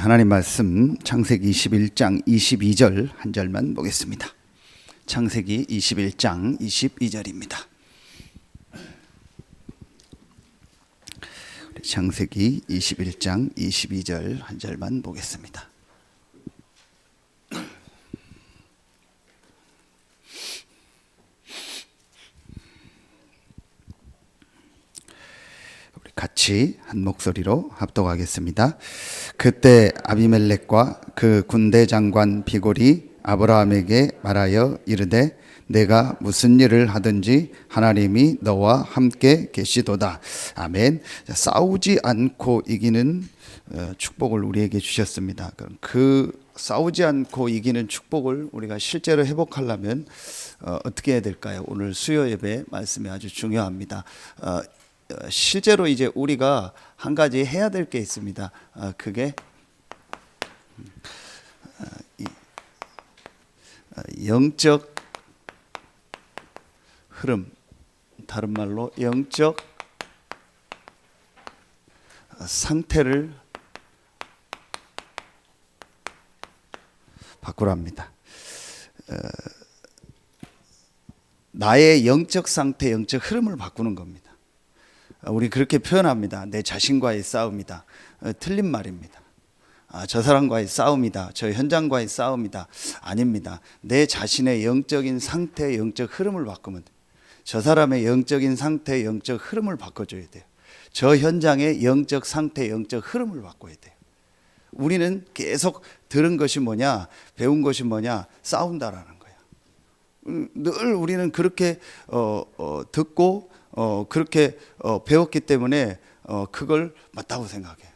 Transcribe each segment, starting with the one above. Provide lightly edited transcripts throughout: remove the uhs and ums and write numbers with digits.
하나님 말씀 창세기 21장 22절 한 절만 보겠습니다. 창세기 21장 22절입니다. 창세기 21장 22절 한 절만 보겠습니다. 같이 한 목소리로 합독하겠습니다. 그때 아비멜렉과 그 군대 장관 비골이 아브라함에게 말하여 이르되 내가 무슨 일을 하든지 하나님이 너와 함께 계시도다. 아멘. 싸우지 않고 이기는 축복을 우리에게 주셨습니다. 그 싸우지 않고 이기는 축복을 우리가 실제로 회복하려면 어떻게 해야 될까요? 오늘 수요 예배 말씀이 아주 중요합니다. 실제로 이제 우리가 한 가지 해야 될 게 있습니다. 그게 영적 흐름, 다른 말로 영적 상태를 바꾸라 합니다. 나의 영적 상태, 영적 흐름을 바꾸는 겁니다. 우리 그렇게 표현합니다. 내 자신과의 싸움이다. 틀린 말입니다. 저 사람과의 싸움이다. 저 현장과의 싸움이다. 아닙니다. 내 자신의 영적인 상태, 영적 흐름을 바꾸면 돼요. 저 사람의 영적인 상태, 영적 흐름을 바꿔줘야 돼요. 저 현장의 영적 상태, 영적 흐름을 바꿔야 돼요. 우리는 계속 들은 것이 뭐냐, 배운 것이 뭐냐, 싸운다라는 거예요. 늘 우리는 그렇게 듣고 그렇게 배웠기 때문에 그걸 맞다고 생각해요.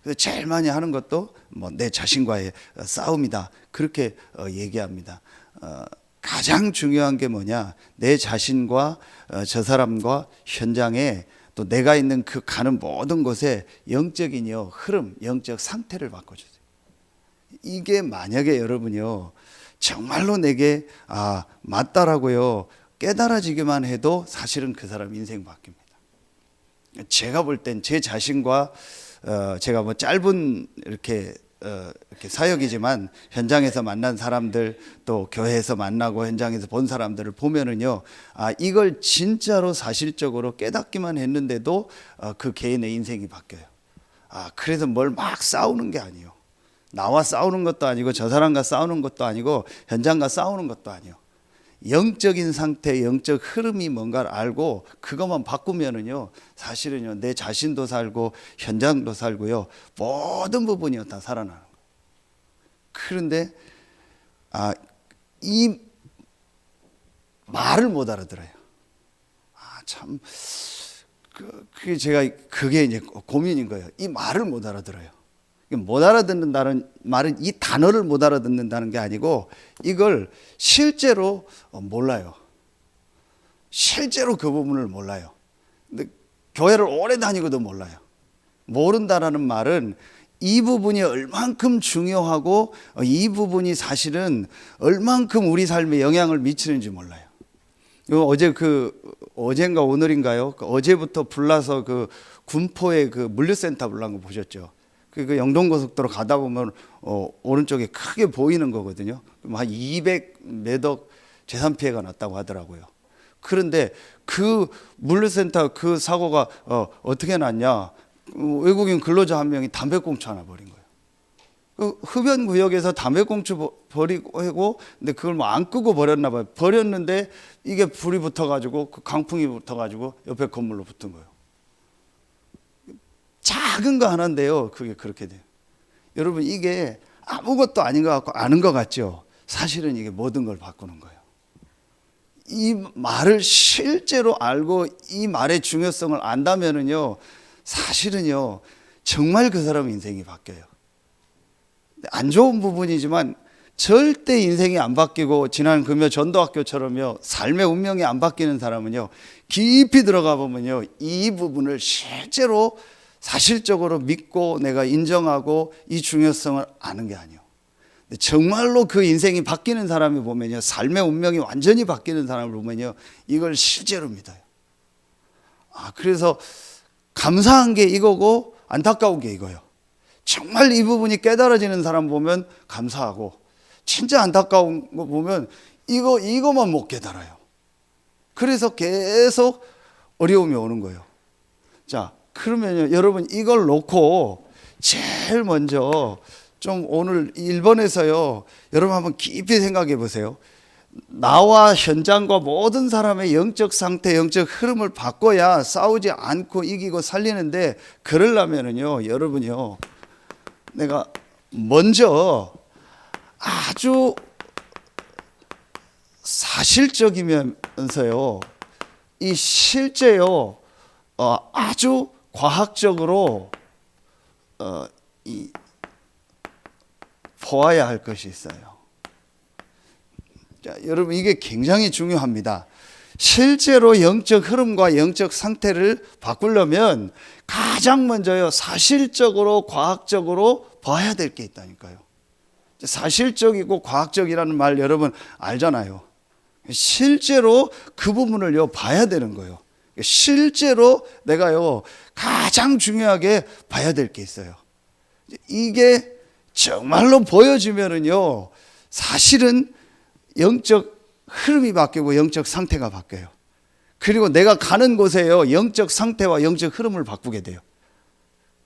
그래서 제일 많이 하는 것도 내 자신과의 싸움이다. 그렇게 얘기합니다. 가장 중요한 게 뭐냐? 내 자신과 저 사람과 현장에 또 내가 있는 그 가는 모든 곳에 영적인 흐름, 영적 상태를 바꿔주세요. 이게 만약에 여러분이요 정말로 내게 맞다라고요 깨달아지기만 해도 사실은 그 사람 인생 바뀝니다. 제가 볼 땐 제 자신과 제가 짧은 이렇게 사역이지만 현장에서 만난 사람들 또 교회에서 만나고 현장에서 본 사람들을 보면은요, 이걸 진짜로 사실적으로 깨닫기만 했는데도 그 개인의 인생이 바뀌어요. 그래서 뭘 막 싸우는 게 아니에요. 나와 싸우는 것도 아니고 저 사람과 싸우는 것도 아니고 현장과 싸우는 것도 아니에요. 영적인 상태, 영적 흐름이 뭔가를 알고 그것만 바꾸면은요, 사실은요, 내 자신도 살고 현장도 살고요, 모든 부분이 다 살아나는 거예요. 그런데 이 말을 못 알아들어요. 참, 그게 이제 고민인 거예요. 이 말을 못 알아들어요. 못 알아듣는다는 말은 이 단어를 못 알아듣는다는 게 아니고 이걸 실제로 몰라요. 실제로 그 부분을 몰라요. 근데 교회를 오래 다니고도 몰라요. 모른다라는 말은 이 부분이 얼만큼 중요하고 이 부분이 사실은 얼만큼 우리 삶에 영향을 미치는지 몰라요. 어젠가 오늘인가요? 어제부터 불나서 그 군포에 그 물류센터 불난 거 보셨죠? 그 영동고속도로 가다 보면 오른쪽에 크게 보이는 거거든요. 한 200매덕 재산 피해가 났다고 하더라고요. 그런데 그 물류센터 그 사고가 어떻게 났냐? 외국인 근로자 한 명이 담배꽁초 하나 버린 거예요. 그 흡연구역에서 담배꽁초 버리고 근데 그걸 안 끄고 버렸나 봐요. 버렸는데 이게 불이 붙어가지고 그 강풍이 붙어가지고 옆에 건물로 붙은 거예요. 작은 거 하나인데요, 그게 그렇게 돼요. 여러분, 이게 아무것도 아닌 것 같고 아는 것 같죠? 사실은 이게 모든 걸 바꾸는 거예요. 이 말을 실제로 알고 이 말의 중요성을 안다면은요, 사실은요, 정말 그 사람 인생이 바뀌어요. 안 좋은 부분이지만 절대 인생이 안 바뀌고 지난 금요 전도학교처럼요, 삶의 운명이 안 바뀌는 사람은요, 깊이 들어가 보면요, 이 부분을 실제로 사실적으로 믿고 내가 인정하고 이 중요성을 아는 게 아니에요. 정말로 그 인생이 바뀌는 사람이 보면요, 삶의 운명이 완전히 바뀌는 사람을 보면요, 이걸 실제로 믿어요. 그래서 감사한 게 이거고 안타까운 게 이거예요. 정말 이 부분이 깨달아지는 사람 보면 감사하고, 진짜 안타까운 거 보면 이거만 못 깨달아요. 그래서 계속 어려움이 오는 거예요. 자, 그러면요, 여러분 이걸 놓고 제일 먼저 좀 오늘 1번에서요, 여러분 한번 깊이 생각해 보세요. 나와 현장과 모든 사람의 영적 상태, 영적 흐름을 바꿔야 싸우지 않고 이기고 살리는데, 그러려면은요, 여러분요, 내가 먼저 아주 사실적이면서요, 이 실제요, 아주 과학적으로 보아야 할 것이 있어요. 자, 여러분 이게 굉장히 중요합니다. 실제로 영적 흐름과 영적 상태를 바꾸려면 가장 먼저요, 사실적으로 과학적으로 봐야 될 게 있다니까요. 사실적이고 과학적이라는 말 여러분 알잖아요. 실제로 그 부분을요 봐야 되는 거예요. 실제로 내가요 가장 중요하게 봐야 될 게 있어요. 이게 정말로 보여지면은요, 사실은 영적 흐름이 바뀌고 영적 상태가 바뀌어요. 그리고 내가 가는 곳에요, 영적 상태와 영적 흐름을 바꾸게 돼요.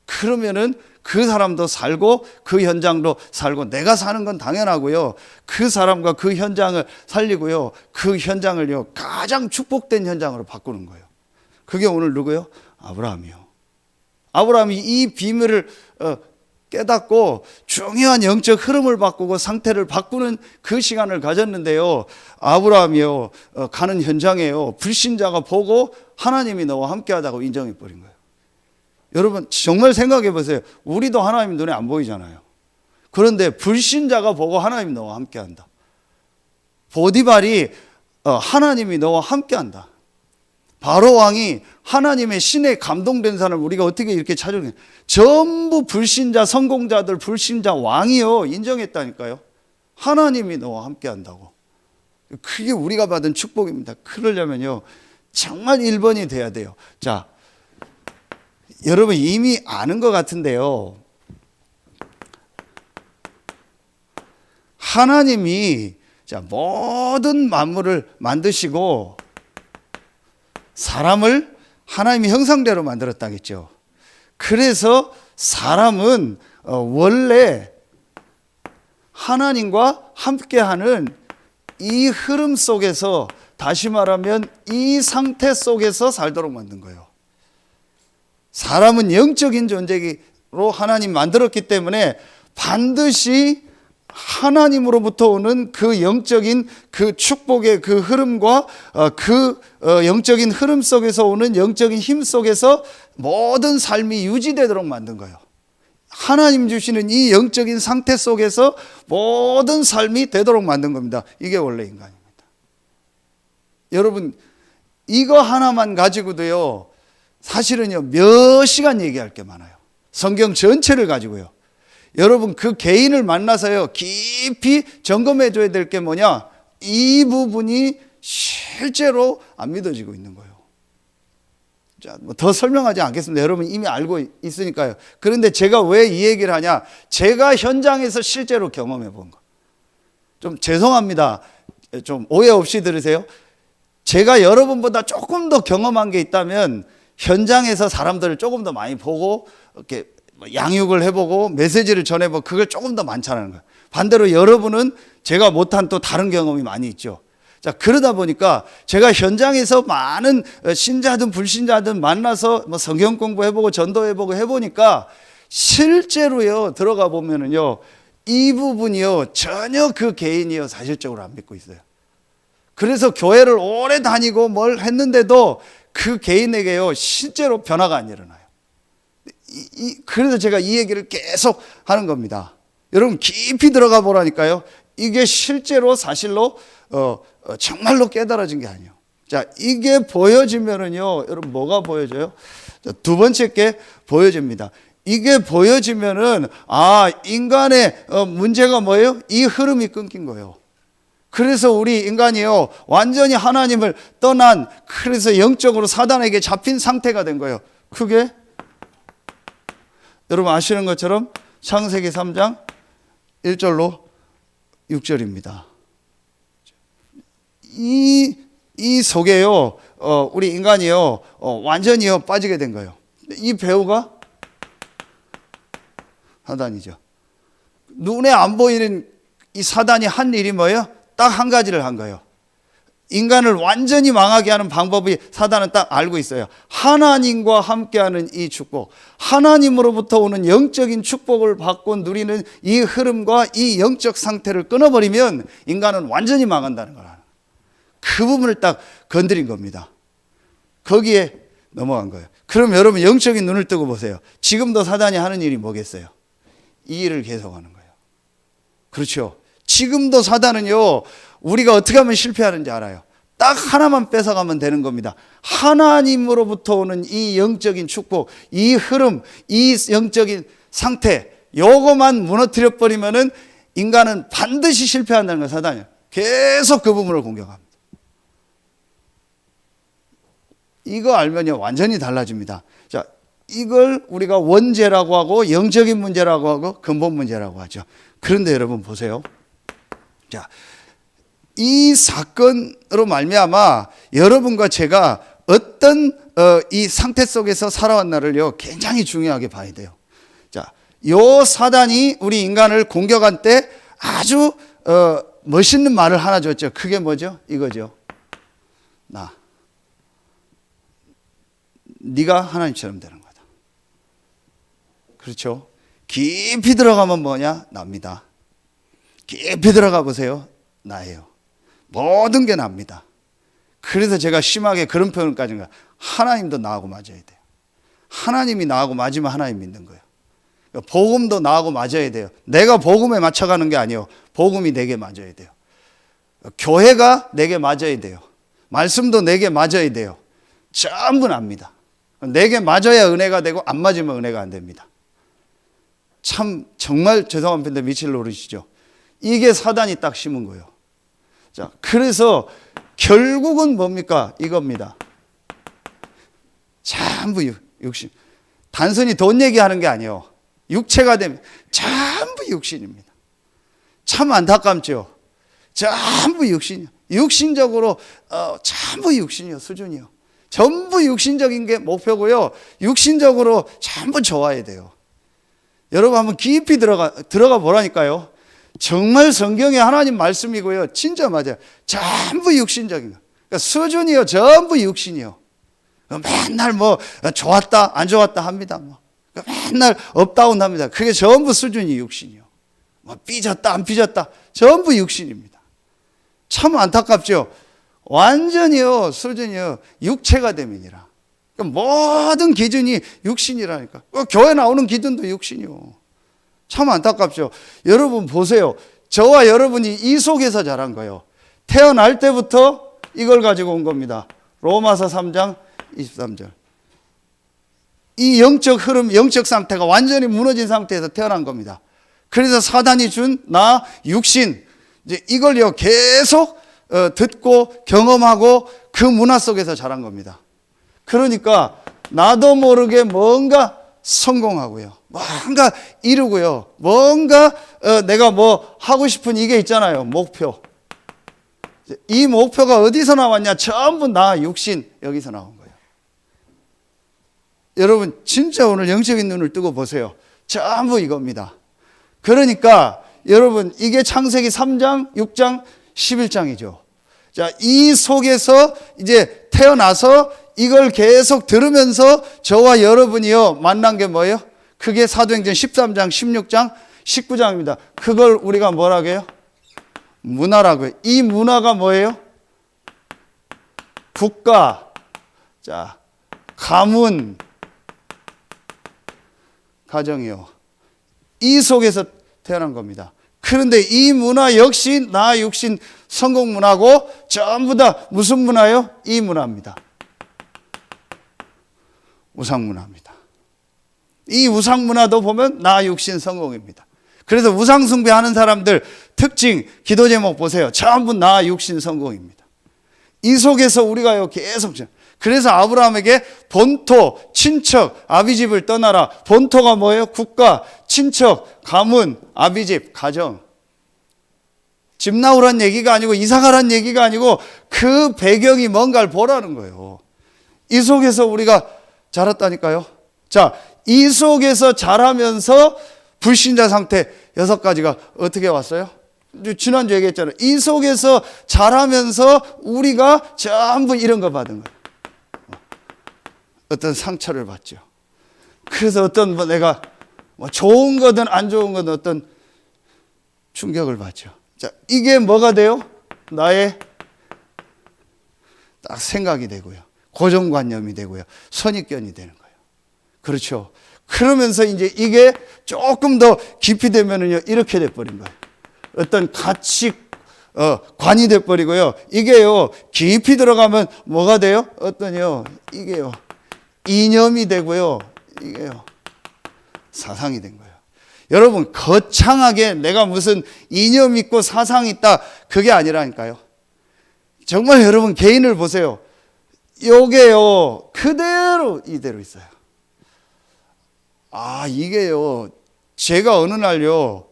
그러면은 그 사람도 살고 그 현장도 살고, 내가 사는 건 당연하고요, 그 사람과 그 현장을 살리고요, 그 현장을요 가장 축복된 현장으로 바꾸는 거예요. 그게 오늘 누구요? 아브라함이요. 아브라함이 이 비밀을 깨닫고 중요한 영적 흐름을 바꾸고 상태를 바꾸는 그 시간을 가졌는데요, 아브라함이요 가는 현장에요 불신자가 보고 하나님이 너와 함께하다고 인정해 버린 거예요. 여러분 정말 생각해 보세요. 우리도 하나님 눈에 안 보이잖아요. 그런데 불신자가 보고 하나님 너와 함께한다. 보디발이 하나님이 너와 함께한다. 바로 왕이 하나님의 신에 감동된 사람을 우리가 어떻게 이렇게 찾아오겠냐. 전부 불신자 성공자들, 불신자 왕이요 인정했다니까요. 하나님이 너와 함께한다고. 그게 우리가 받은 축복입니다. 그러려면요 정말 1번이 돼야 돼요. 자, 여러분 이미 아는 것 같은데요, 하나님이 모든 만물을 만드시고 사람을 하나님의 형상대로 만들었다겠죠. 그래서 사람은 원래 하나님과 함께하는 이 흐름 속에서, 다시 말하면 이 상태 속에서 살도록 만든 거예요. 사람은 영적인 존재로 하나님 만들었기 때문에 반드시 하나님으로부터 오는 그 영적인 그 축복의 그 흐름과 그 영적인 흐름 속에서 오는 영적인 힘 속에서 모든 삶이 유지되도록 만든 거예요. 하나님 주시는 이 영적인 상태 속에서 모든 삶이 되도록 만든 겁니다. 이게 원래 인간입니다. 여러분 이거 하나만 가지고도요 사실은요 몇 시간 얘기할 게 많아요. 성경 전체를 가지고요. 여러분 그 개인을 만나서요 깊이 점검해 줘야 될 게 뭐냐, 이 부분이 실제로 안 믿어지고 있는 거예요. 자, 뭐 더 설명하지 않겠습니다. 여러분 이미 알고 있으니까요. 그런데 제가 왜 이 얘기를 하냐, 제가 현장에서 실제로 경험해 본 거. 좀 죄송합니다. 좀 오해 없이 들으세요. 제가 여러분보다 조금 더 경험한 게 있다면 현장에서 사람들을 조금 더 많이 보고 이렇게 양육을 해보고 메시지를 전해보고 그걸 조금 더 많다는 거예요. 반대로 여러분은 제가 못한 또 다른 경험이 많이 있죠. 자, 그러다 보니까 제가 현장에서 많은 신자든 불신자든 만나서 뭐 성경 공부해보고 전도해보고 해보니까 실제로요 들어가 보면은요 이 부분이요 전혀 그 개인이요 사실적으로 안 믿고 있어요. 그래서 교회를 오래 다니고 뭘 했는데도 그 개인에게요 실제로 변화가 안 일어나요. 그래서 제가 이 얘기를 계속 하는 겁니다. 여러분 깊이 들어가 보라니까요. 이게 실제로 사실로 정말로 깨달아진 게 아니에요. 자, 이게 보여지면은요 여러분 뭐가 보여져요? 자, 두 번째 게 보여집니다. 이게 보여지면은 인간의 문제가 뭐예요? 이 흐름이 끊긴 거예요. 그래서 우리 인간이요 완전히 하나님을 떠난, 그래서 영적으로 사단에게 잡힌 상태가 된 거예요. 그게 여러분 아시는 것처럼 창세기 3장 1절로 6절입니다. 이 속에요, 우리 인간이요, 완전히요, 빠지게 된 거예요. 이 배우가 사단이죠. 눈에 안 보이는 이 사단이 한 일이 뭐예요? 딱 한 가지를 한 거예요. 인간을 완전히 망하게 하는 방법이 사단은 딱 알고 있어요. 하나님과 함께하는 이 축복, 하나님으로부터 오는 영적인 축복을 받고 누리는 이 흐름과 이 영적 상태를 끊어버리면 인간은 완전히 망한다는 거라. 그 부분을 딱 건드린 겁니다. 거기에 넘어간 거예요. 그럼 여러분 영적인 눈을 뜨고 보세요. 지금도 사단이 하는 일이 뭐겠어요? 이 일을 계속하는 거예요. 그렇죠. 지금도 사단은요, 우리가 어떻게 하면 실패하는지 알아요. 딱 하나만 뺏어가면 되는 겁니다. 하나님으로부터 오는 이 영적인 축복, 이 흐름, 이 영적인 상태, 요거만 무너뜨려 버리면은 인간은 반드시 실패한다는 거예요. 사단이 계속 그 부분을 공격합니다. 이거 알면요, 완전히 달라집니다. 자, 이걸 우리가 원죄라고 하고 영적인 문제라고 하고 근본 문제라고 하죠. 그런데 여러분 보세요. 자, 이 사건으로 말미암아 여러분과 제가 어떤 이 상태 속에서 살아왔나를요, 굉장히 중요하게 봐야 돼요. 자, 요 사단이 우리 인간을 공격한 때 아주 멋있는 말을 하나 줬죠. 그게 뭐죠? 이거죠. 네가 하나님처럼 되는 거다. 그렇죠? 깊이 들어가면 뭐냐? 납니다. 깊이 들어가 보세요. 나예요. 모든 게 납니다. 그래서 제가 심하게 그런 표현까지 가. 하나님도 나하고 맞아야 돼요. 하나님이 나하고 맞으면 하나님 믿는 거예요. 복음도 나하고 맞아야 돼요. 내가 복음에 맞춰가는 게 아니에요. 복음이 내게 맞아야 돼요. 교회가 내게 맞아야 돼요. 말씀도 내게 맞아야 돼요. 전부 납니다. 내게 맞아야 은혜가 되고 안 맞으면 은혜가 안 됩니다. 참 정말 죄송한 편인데 미칠 노릇이죠. 이게 사단이 딱 심은 거예요. 자, 그래서 결국은 뭡니까? 이겁니다. 전부 육신. 단순히 돈 얘기하는 게 아니에요. 육체가 되면 전부 육신입니다. 참 안타깝죠. 전부 육신이요. 육신적으로 전부 육신이요. 수준이요. 전부 육신적인 게 목표고요. 육신적으로 전부 좋아야 돼요. 여러분 한번 깊이 들어가 보라니까요. 정말 성경의 하나님 말씀이고요. 진짜 맞아요. 전부 육신적인 거. 그러니까 수준이요. 전부 육신이요. 맨날 뭐 좋았다 안 좋았다 합니다. 뭐 맨날 업다운 합니다. 그게 전부 수준이 육신이요. 뭐 삐졌다 안 삐졌다 전부 육신입니다. 참 안타깝죠. 완전히요 수준이요 육체가 되면이라. 그러니까 모든 기준이 육신이라니까. 교회 나오는 기준도 육신이요. 참 안타깝죠. 여러분 보세요. 저와 여러분이 이 속에서 자란 거예요. 태어날 때부터 이걸 가지고 온 겁니다. 로마서 3장 23절. 이 영적 흐름, 영적 상태가 완전히 무너진 상태에서 태어난 겁니다. 그래서 사단이 준 나 육신, 이제 이걸요 계속 듣고 경험하고 그 문화 속에서 자란 겁니다. 그러니까 나도 모르게 뭔가 성공하고요, 뭔가 이루고요, 뭔가 내가 뭐 하고 싶은 이게 있잖아요. 목표. 이 목표가 어디서 나왔냐? 전부 나 육신 여기서 나온 거예요. 여러분 진짜 오늘 영적인 눈을 뜨고 보세요. 전부 이겁니다. 그러니까 여러분 이게 창세기 3장, 6장, 11장이죠. 자, 이 속에서 이제 태어나서 이걸 계속 들으면서 저와 여러분이요 만난 게 뭐예요? 그게 사도행전 13장, 16장, 19장입니다. 그걸 우리가 뭐라고 해요? 문화라고 해요. 이 문화가 뭐예요? 국가, 자, 가문, 가정이요. 이 속에서 태어난 겁니다. 그런데 이 문화 역시 나 육신 성공 문화고 전부 다 무슨 문화요? 이 문화입니다. 우상 문화입니다. 이 우상 문화도 보면 나 육신 성공입니다. 그래서 우상 숭배하는 사람들 특징, 기도 제목 보세요. 전부 나 육신 성공입니다. 이 속에서 우리가요 계속. 그래서 아브라함에게 본토, 친척, 아비집을 떠나라. 본토가 뭐예요? 국가, 친척, 가문, 아비집, 가정. 집 나오란 얘기가 아니고 이사 가란 얘기가 아니고 그 배경이 뭔가를 보라는 거예요. 이 속에서 우리가 자랐다니까요. 자, 이 속에서 자라면서 불신자 상태 6가지가 어떻게 왔어요? 지난주 얘기했잖아요. 이 속에서 자라면서 우리가 전부 이런 거 받은 거예요. 어떤 상처를 받죠. 그래서 어떤 내가 좋은 거든 안 좋은 거든 어떤 충격을 받죠. 자, 이게 뭐가 돼요? 나의 딱 생각이 되고요. 고정관념이 되고요. 선입견이 되는 거예요. 그렇죠. 그러면서 이제 이게 조금 더 깊이 되면은요, 이렇게 돼버린 거예요. 어떤 관이 돼버리고요. 이게요, 깊이 들어가면 뭐가 돼요? 이게요, 이념이 되고요. 이게요, 사상이 된 거예요. 여러분, 거창하게 내가 무슨 이념 있고 사상 있다, 그게 아니라니까요. 정말 여러분 개인을 보세요. 요게요, 그대로 이대로 있어요. 이게요, 제가 어느 날요,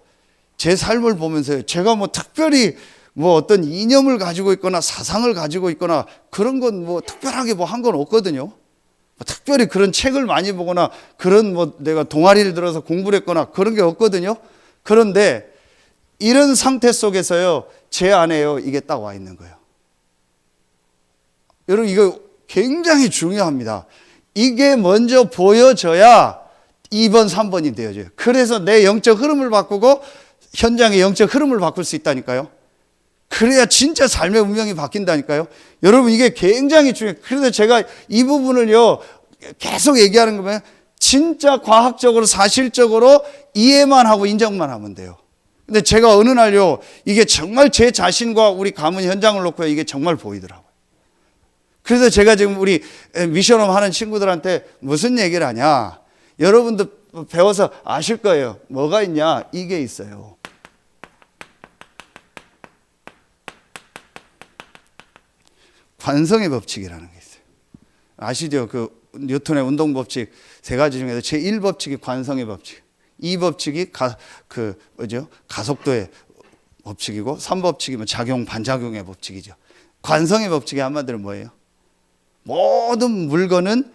제 삶을 보면서요, 제가 특별히 어떤 이념을 가지고 있거나 사상을 가지고 있거나 그런 건 특별하게 한 건 없거든요. 특별히 그런 책을 많이 보거나 그런 내가 동아리를 들어서 공부를 했거나 그런 게 없거든요. 그런데 이런 상태 속에서요, 제 안에요, 이게 딱 와 있는 거예요. 여러분, 이거 굉장히 중요합니다. 이게 먼저 보여져야 2번, 3번이 되어져요. 그래서 내 영적 흐름을 바꾸고 현장의 영적 흐름을 바꿀 수 있다니까요. 그래야 진짜 삶의 운명이 바뀐다니까요. 여러분, 이게 굉장히 중요해요. 그래서 제가 이 부분을요, 계속 얘기하는 거면 진짜 과학적으로 사실적으로 이해만 하고 인정만 하면 돼요. 근데 제가 어느 날요, 이게 정말 제 자신과 우리 가문 현장을 놓고 이게 정말 보이더라고요. 그래서 제가 지금 우리 미션홈 하는 친구들한테 무슨 얘기를 하냐, 여러분도 배워서 아실 거예요. 뭐가 있냐? 이게 있어요. 관성의 법칙이라는 게 있어요. 아시죠? 그 뉴턴의 운동 법칙 3가지 중에서 제1법칙이 관성의 법칙, 2법칙이 가속도의 법칙이고 3법칙이 작용 반작용의 법칙이죠. 관성의 법칙이 한마디로 뭐예요? 모든 물건은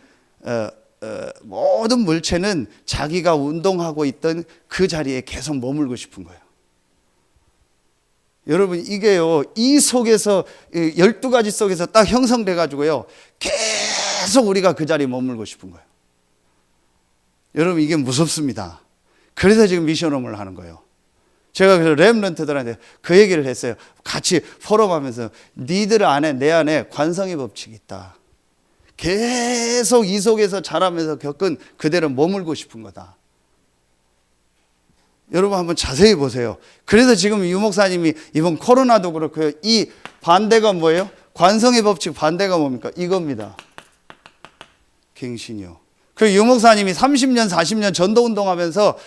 모든 물체는 자기가 운동하고 있던 그 자리에 계속 머물고 싶은 거예요. 여러분, 이게요, 이 속에서 12가지 속에서 딱 형성돼 가지고요, 계속 우리가 그 자리에 머물고 싶은 거예요. 여러분, 이게 무섭습니다. 그래서 지금 미션홈을 하는 거예요. 제가 그래서 렘넌트들한테 그 얘기를 했어요. 같이 포럼하면서 니들 안에, 내 안에 관성의 법칙이 있다. 계속 이 속에서 자라면서 겪은 그대로 머물고 싶은 거다. 여러분, 한번 자세히 보세요. 그래서 지금 유 목사님이 이번 코로나도 그렇고요, 이 반대가 뭐예요? 관성의 법칙 반대가 뭡니까? 이겁니다. 갱신이요. 그 유 목사님이 30년 40년 전도운동 하면서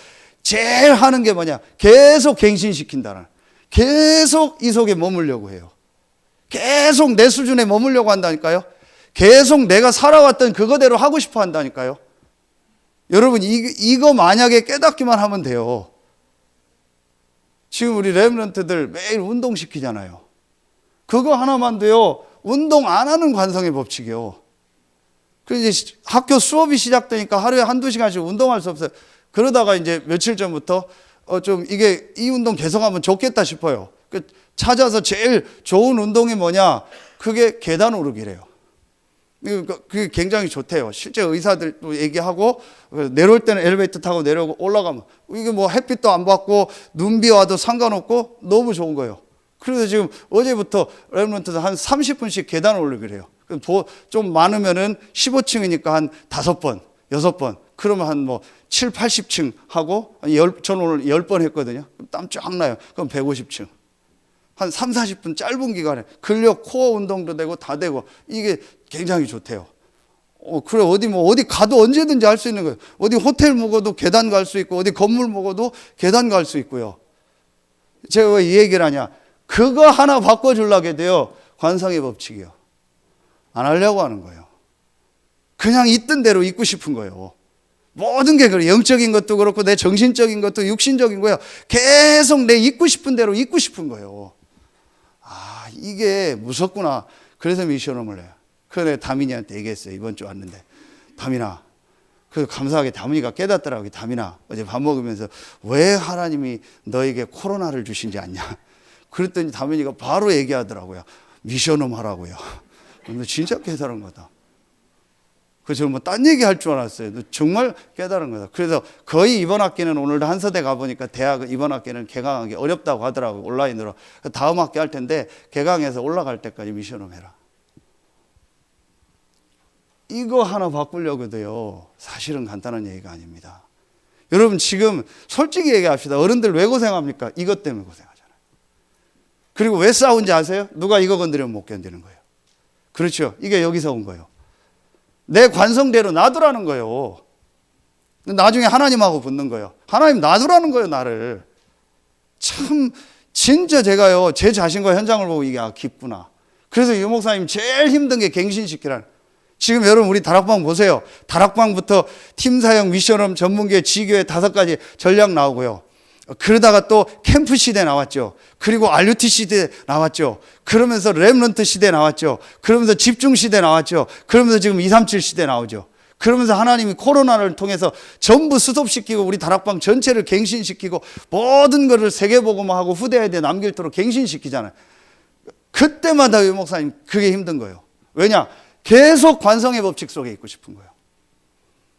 제일 하는 게 뭐냐? 계속 갱신시킨다는, 계속 이 속에 머물려고 해요. 계속 내 수준에 머물려고 한다니까요. 계속 내가 살아왔던 그거대로 하고 싶어 한다니까요. 여러분, 이거 만약에 깨닫기만 하면 돼요. 지금 우리 렘넌트들 매일 운동시키잖아요. 그거 하나만 돼요. 운동 안 하는 관성의 법칙이요. 그래서 이제 학교 수업이 시작되니까 하루에 1-2시간씩 운동할 수 없어요. 그러다가 이제 며칠 전부터 좀 이 운동 계속하면 좋겠다 싶어요. 찾아서 제일 좋은 운동이 뭐냐? 그게 계단 오르기래요. 그게 굉장히 좋대요. 실제 의사들도 얘기하고, 내려올 때는 엘리베이터 타고 내려오고 올라가면 이게 햇빛도 안 받고 눈비 와도 상관없고 너무 좋은 거예요. 그래서 지금 어제부터 렘넌트들 한 30분씩 계단 오르기를 해요. 좀 많으면은 15층이니까 한 5번, 6번, 그러면 한 7, 80층 하고, 저는 오늘 10번 했거든요. 땀 쫙 나요. 그럼 150층. 한 3, 40분 짧은 기간에 근력 코어 운동도 되고 다 되고, 이게 굉장히 좋대요. 그래, 어디 가도 언제든지 할 수 있는 거예요. 어디 호텔 묵어도 계단 갈 수 있고, 어디 건물 묵어도 계단 갈 수 있고요. 제가 왜 이 얘기를 하냐? 그거 하나 바꿔주려고 돼요. 관성의 법칙이요. 안 하려고 하는 거예요. 그냥 있던 대로 있고 싶은 거예요. 모든 게 그래. 영적인 것도 그렇고 내 정신적인 것도 육신적인 거예요. 계속 내 있고 싶은 대로 있고 싶은 거예요. 아, 이게 무섭구나. 그래서 미션홈을 해요. 그래서 내가 다민이한테 얘기했어요. 이번 주 왔는데, 다민아, 그 감사하게 다민이가 깨닫더라고요. 다민아, 어제 밥 먹으면서 왜 하나님이 너에게 코로나를 주신지 아냐? 그랬더니 다민이가 바로 얘기하더라고요. 미션홈 하라고요. 너 진짜 깨달은 거다. 그래서 뭐 딴 얘기 할 줄 알았어요. 너 정말 깨달은 거다. 그래서 거의 이번 학기는 오늘도 한서대 가보니까 대학 이번 학기는 개강하기 어렵다고 하더라고요. 온라인으로. 다음 학기 할 텐데 개강해서 올라갈 때까지 미션홈 해라. 이거 하나 바꾸려고도요, 사실은 간단한 얘기가 아닙니다. 여러분, 지금 솔직히 얘기합시다. 어른들 왜 고생합니까? 이것 때문에 고생하잖아요. 그리고 왜 싸운지 아세요? 누가 이거 건드리면 못 견디는 거예요. 그렇죠. 이게 여기서 온 거예요. 내 관성대로 놔두라는 거예요. 나중에 하나님하고 붙는 거예요. 하나님 놔두라는 거예요, 나를. 참 진짜 제가요, 제 자신과 현장을 보고 이게 깊구나. 그래서 유 목사님 제일 힘든 게 갱신시키라는. 지금 여러분 우리 다락방 보세요. 다락방부터 팀사역, 미션홈, 전문교회, 지교회 5가지 전략 나오고요. 그러다가 또 캠프 시대 나왔죠. 그리고 RUT 시대 나왔죠. 그러면서 렘넌트 시대 나왔죠. 그러면서 집중 시대 나왔죠. 그러면서 지금 237 시대 나오죠. 그러면서 하나님이 코로나를 통해서 전부 수습시키고 우리 다락방 전체를 갱신시키고 모든 것을 세계복음화하고 후대에 남길도록 갱신시키잖아요. 그때마다 유 목사님 그게 힘든 거예요. 왜냐? 계속 관성의 법칙 속에 있고 싶은 거예요.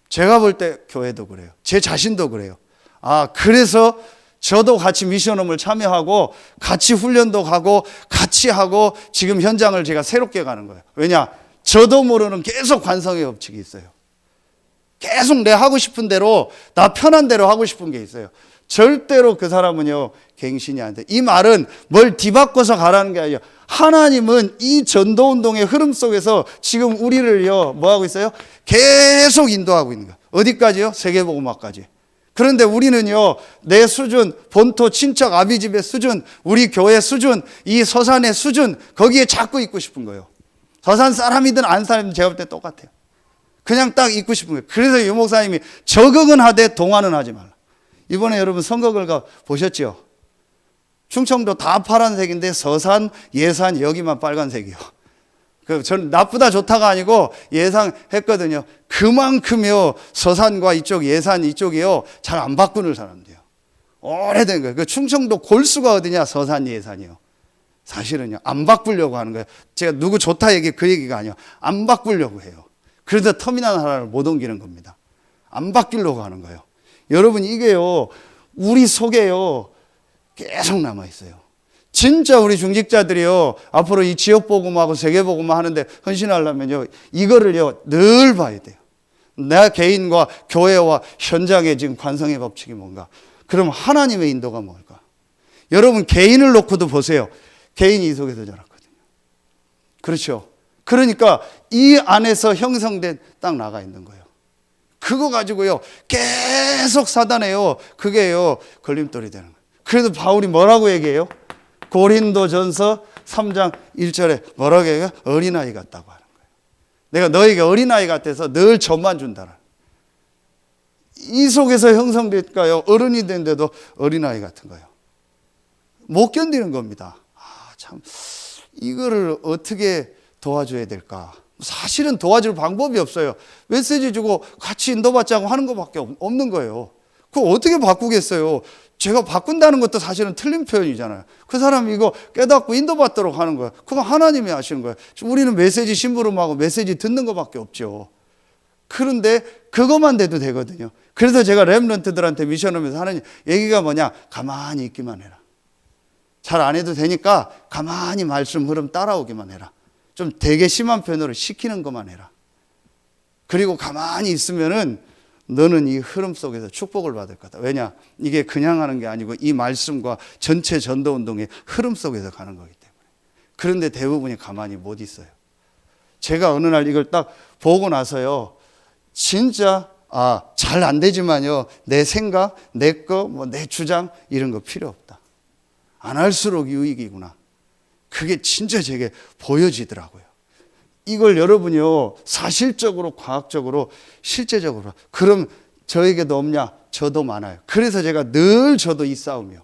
제가 볼 때 교회도 그래요. 제 자신도 그래요. 아, 그래서 저도 같이 미션홈을 참여하고 같이 훈련도 가고 같이 하고 지금 현장을 제가 새롭게 가는 거예요. 왜냐? 저도 모르는 계속 관성의 법칙이 있어요. 계속 내 하고 싶은 대로, 나 편한 대로 하고 싶은 게 있어요. 절대로 그 사람은요, 갱신이 안 돼. 이 말은 뭘 뒤바꿔서 가라는 게 아니에요. 하나님은 이 전도운동의 흐름 속에서 지금 우리를요, 뭐 하고 있어요? 계속 인도하고 있는 거예요. 어디까지요? 세계복음화까지. 그런데 우리는요, 내 수준, 본토 친척 아비집의 수준, 우리 교회 수준, 이 서산의 수준, 거기에 자꾸 있고 싶은 거예요. 서산 사람이든 안 사람이든 제가 볼 때 똑같아요. 그냥 딱 있고 싶은 거예요. 그래서 유 목사님이 적응은 하되 동화는 하지 말라. 이번에 여러분 선거 결과 보셨죠? 충청도 다 파란색인데 서산, 예산 여기만 빨간색이요. 저는 나쁘다 좋다가 아니고 예상했거든요. 그만큼요 서산과 이쪽 예산 이쪽이요 잘 안 바꾸는 사람들이요. 오래된 거예요. 그 충청도 골수가 어디냐? 서산 예산이요. 사실은요 안 바꾸려고 하는 거예요. 제가 누구 좋다 얘기 그 얘기가 아니에요. 안 바꾸려고 해요. 그래서 터미널 하나를 못 옮기는 겁니다. 안 바뀌려고 하는 거예요. 여러분 이게요 우리 속에요 계속 남아 있어요. 진짜 우리 중직자들이요 앞으로 이 지역 복음하고 세계 복음화 하는데 헌신하려면요 이거를요 늘 봐야 돼요. 내 개인과 교회와 현장의 지금 관성의 법칙이 뭔가. 그럼 하나님의 인도가 뭘까? 여러분 개인을 놓고도 보세요. 개인이 이 속에서 자랐거든요. 그렇죠. 그러니까 이 안에서 형성된 딱 나가 있는 거예요. 그거 가지고요 계속 사단해요. 그게요 걸림돌이 되는 거예요. 그래도 바울이 뭐라고 얘기해요? 고린도전서 3장 1절에 뭐라고 얘기해요? 어린아이 같다고 하는 거예요. 내가 너에게 어린아이 같아서 늘 젖만 준다라. 이 속에서 형성될까요? 어른이 된데도 어린아이 같은 거예요. 못 견디는 겁니다. 아, 참 이거를 어떻게 도와줘야 될까? 사실은 도와줄 방법이 없어요. 메시지 주고 같이 인도받자고 하는 것밖에 없는 거예요. 그거 어떻게 바꾸겠어요? 제가 바꾼다는 것도 사실은 틀린 표현이잖아요. 그 사람이 이거 깨닫고 인도받도록 하는 거예요. 그건 하나님이 하시는 거예요. 우리는 메시지 심부름하고 메시지 듣는 것밖에 없죠. 그런데 그것만 돼도 되거든요. 그래서 제가 렘넌트들한테 미션하면서 하는 얘기가 뭐냐? 가만히 있기만 해라. 잘 안 해도 되니까 가만히 말씀 흐름 따라오기만 해라. 좀 되게 심한 표현으로 시키는 것만 해라. 그리고 가만히 있으면은 너는 이 흐름 속에서 축복을 받을 거다. 왜냐? 이게 그냥 하는 게 아니고 이 말씀과 전체 전도운동의 흐름 속에서 가는 거기 때문에. 그런데 대부분이 가만히 못 있어요. 제가 어느 날 이걸 딱 보고 나서요. 진짜 잘 안 되지만요. 내 생각, 내 거, 내 주장 이런 거 필요 없다. 안 할수록 유익이구나. 그게 진짜 제게 보여지더라고요. 이걸 여러분이요, 사실적으로, 과학적으로, 실제적으로. 그럼 저에게도 없냐? 저도 많아요. 그래서 제가 늘 저도 이 싸움이요.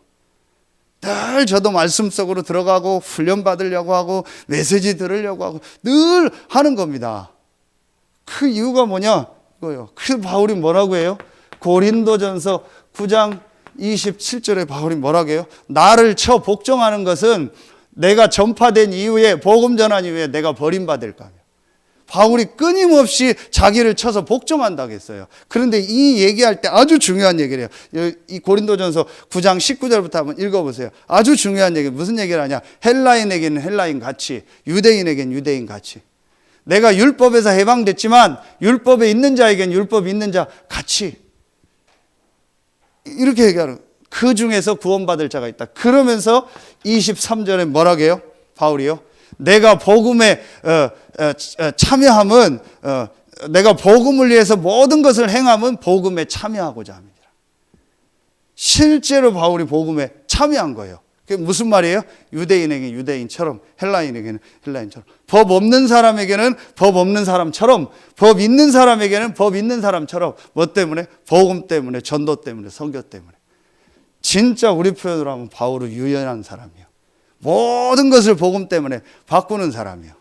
늘 저도 말씀 속으로 들어가고 훈련 받으려고 하고 메시지 들으려고 하고 늘 하는 겁니다. 그 이유가 뭐냐? 이거요. 그래서 바울이 뭐라고 해요? 고린도전서 9장 27절에 바울이 뭐라고 해요? 나를 쳐 복종하는 것은 내가 전파된 이후에, 복음 전한 이후에 내가 버림받을까. 바울이 끊임없이 자기를 쳐서 복종한다고 했어요. 그런데 이 얘기할 때 아주 중요한 얘기를 해요. 이 고린도전서 9장 19절부터 한번 읽어보세요. 아주 중요한 얘기. 무슨 얘기를 하냐? 헬라인에게는 헬라인 가치, 유대인에게는 유대인 가치. 내가 율법에서 해방됐지만 율법에 있는 자에게는 율법이 있는 자 가치. 이렇게 얘기하는, 그 중에서 구원받을 자가 있다. 그러면서 23절에 뭐라고 해요? 바울이요. 내가 복음에 참여함은, 내가 복음을 위해서 모든 것을 행함은 복음에 참여하고자 합니다. 실제로 바울이 복음에 참여한 거예요. 그게 무슨 말이에요? 유대인에게 유대인처럼, 헬라인에게는 헬라인처럼, 법 없는 사람에게는 법 없는 사람처럼, 법 있는 사람에게는 법 있는 사람처럼. 뭐 때문에? 복음 때문에, 전도 때문에, 선교 때문에. 진짜 우리 표현으로 하면 바울은 유연한 사람이에요. 모든 것을 복음 때문에 바꾸는 사람이에요.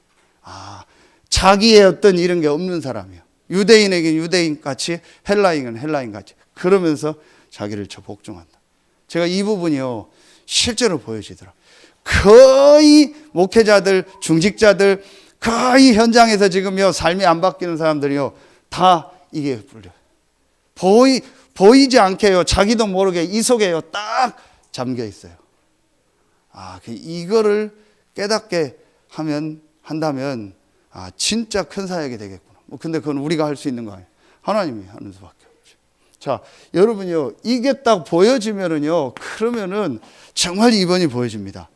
자기의 어떤 이런 게 없는 사람이에요. 유대인에게 유대인같이, 헬라인은 헬라인같이. 그러면서 자기를 저 복종한다. 제가 이 부분이요, 실제로 보여지더라고요. 거의 목회자들, 중직자들, 거의 현장에서 지금요, 삶이 안 바뀌는 사람들이요, 다 이게 불려요. 보이지 않게요, 자기도 모르게 이 속에요, 딱 잠겨 있어요. 이거를 깨닫게 한다면, 진짜 큰 사역이 되겠구나. 근데 그건 우리가 할 수 있는 거 아니에요. 하나님이 하는 수밖에 없죠. 자, 여러분요, 이게 딱 보여지면은요, 그러면은 정말 이번이 보여집니다.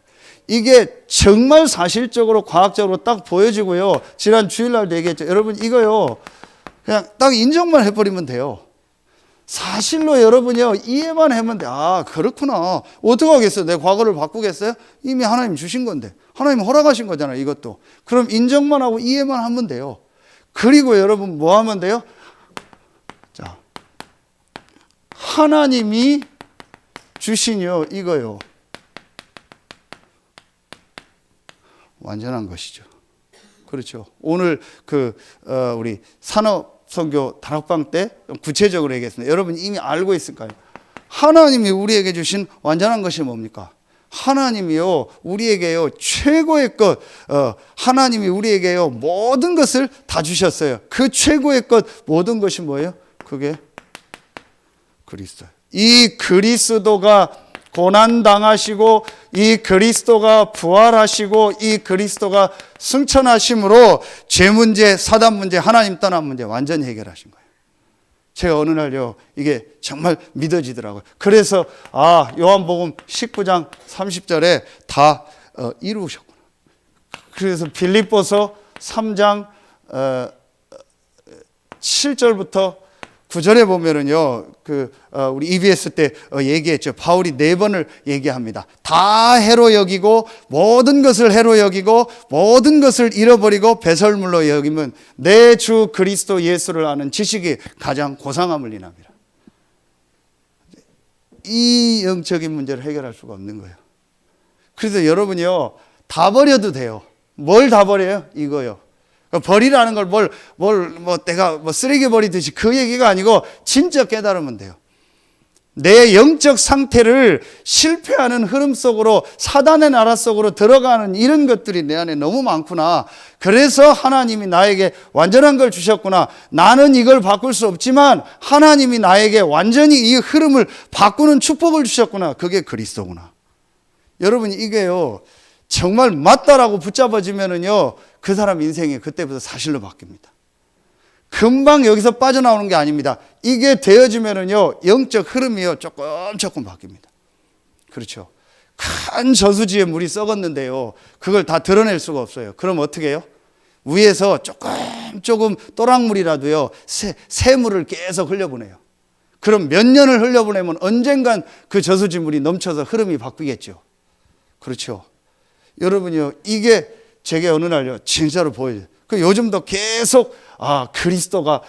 이게 정말 사실적으로, 과학적으로 딱 보여지고요. 지난 주일날도 얘기했죠. 여러분, 이거요, 그냥 딱 인정만 해버리면 돼요. 사실로 여러분이요, 이해만 하면 돼. 그렇구나. 어떻게 하겠어요? 내 과거를 바꾸겠어요? 이미 하나님 주신 건데. 하나님 허락하신 거잖아요, 이것도. 그럼 인정만 하고 이해만 하면 돼요. 그리고 여러분 뭐 하면 돼요? 자, 하나님이 주신요, 이거요, 완전한 것이죠. 그렇죠. 오늘 우리 산업선교 단합방 때 구체적으로 얘기했습니다. 여러분 이미 알고 있을까요? 하나님이 우리에게 주신 완전한 것이 뭡니까? 하나님이요, 우리에게요, 최고의 것, 하나님이 우리에게요, 모든 것을 다 주셨어요. 그 최고의 것, 모든 것이 뭐예요? 그게 그리스도예요. 이 그리스도가 고난당하시고, 이 그리스도가 부활하시고, 이 그리스도가 승천하심으로 죄 문제, 사단 문제, 하나님 떠난 문제 완전히 해결하신 거예요. 제가 어느 날요, 이게 정말 믿어지더라고요. 그래서 요한복음 19장 30절에 다 이루셨구나. 그래서 빌립보서 3장 7절부터 9절에 보면은요, 우리 EBS 때 얘기했죠. 바울이 4번을 얘기합니다. 다 해로 여기고, 모든 것을 해로 여기고, 모든 것을 잃어버리고 배설물로 여기면 내 주 그리스도 예수를 아는 지식이 가장 고상함을 인합니다. 이 영적인 문제를 해결할 수가 없는 거예요. 그래서 여러분이요, 다 버려도 돼요. 뭘 다 버려요? 이거요. 버리라는 걸 내가 쓰레기 버리듯이 그 얘기가 아니고, 진짜 깨달으면 돼요. 내 영적 상태를 실패하는 흐름 속으로, 사단의 나라 속으로 들어가는 이런 것들이 내 안에 너무 많구나. 그래서 하나님이 나에게 완전한 걸 주셨구나. 나는 이걸 바꿀 수 없지만 하나님이 나에게 완전히 이 흐름을 바꾸는 축복을 주셨구나. 그게 그리스도구나. 여러분, 이게요, 정말 맞다라고 붙잡아지면은요, 그 사람 인생이 그때부터 사실로 바뀝니다. 금방 여기서 빠져나오는 게 아닙니다. 이게 되어지면은요, 영적 흐름이요, 조금 바뀝니다. 그렇죠. 큰 저수지에 물이 썩었는데요, 그걸 다 드러낼 수가 없어요. 그럼 어떻게 해요? 위에서 조금 또랑물이라도요, 새물을 계속 흘려보내요. 그럼 몇 년을 흘려보내면 언젠간 그 저수지 물이 넘쳐서 흐름이 바뀌겠죠. 그렇죠. 여러분이요, 이게 제게 어느 날요, 진짜로 보여요. 그 요즘도 계속 그리스도가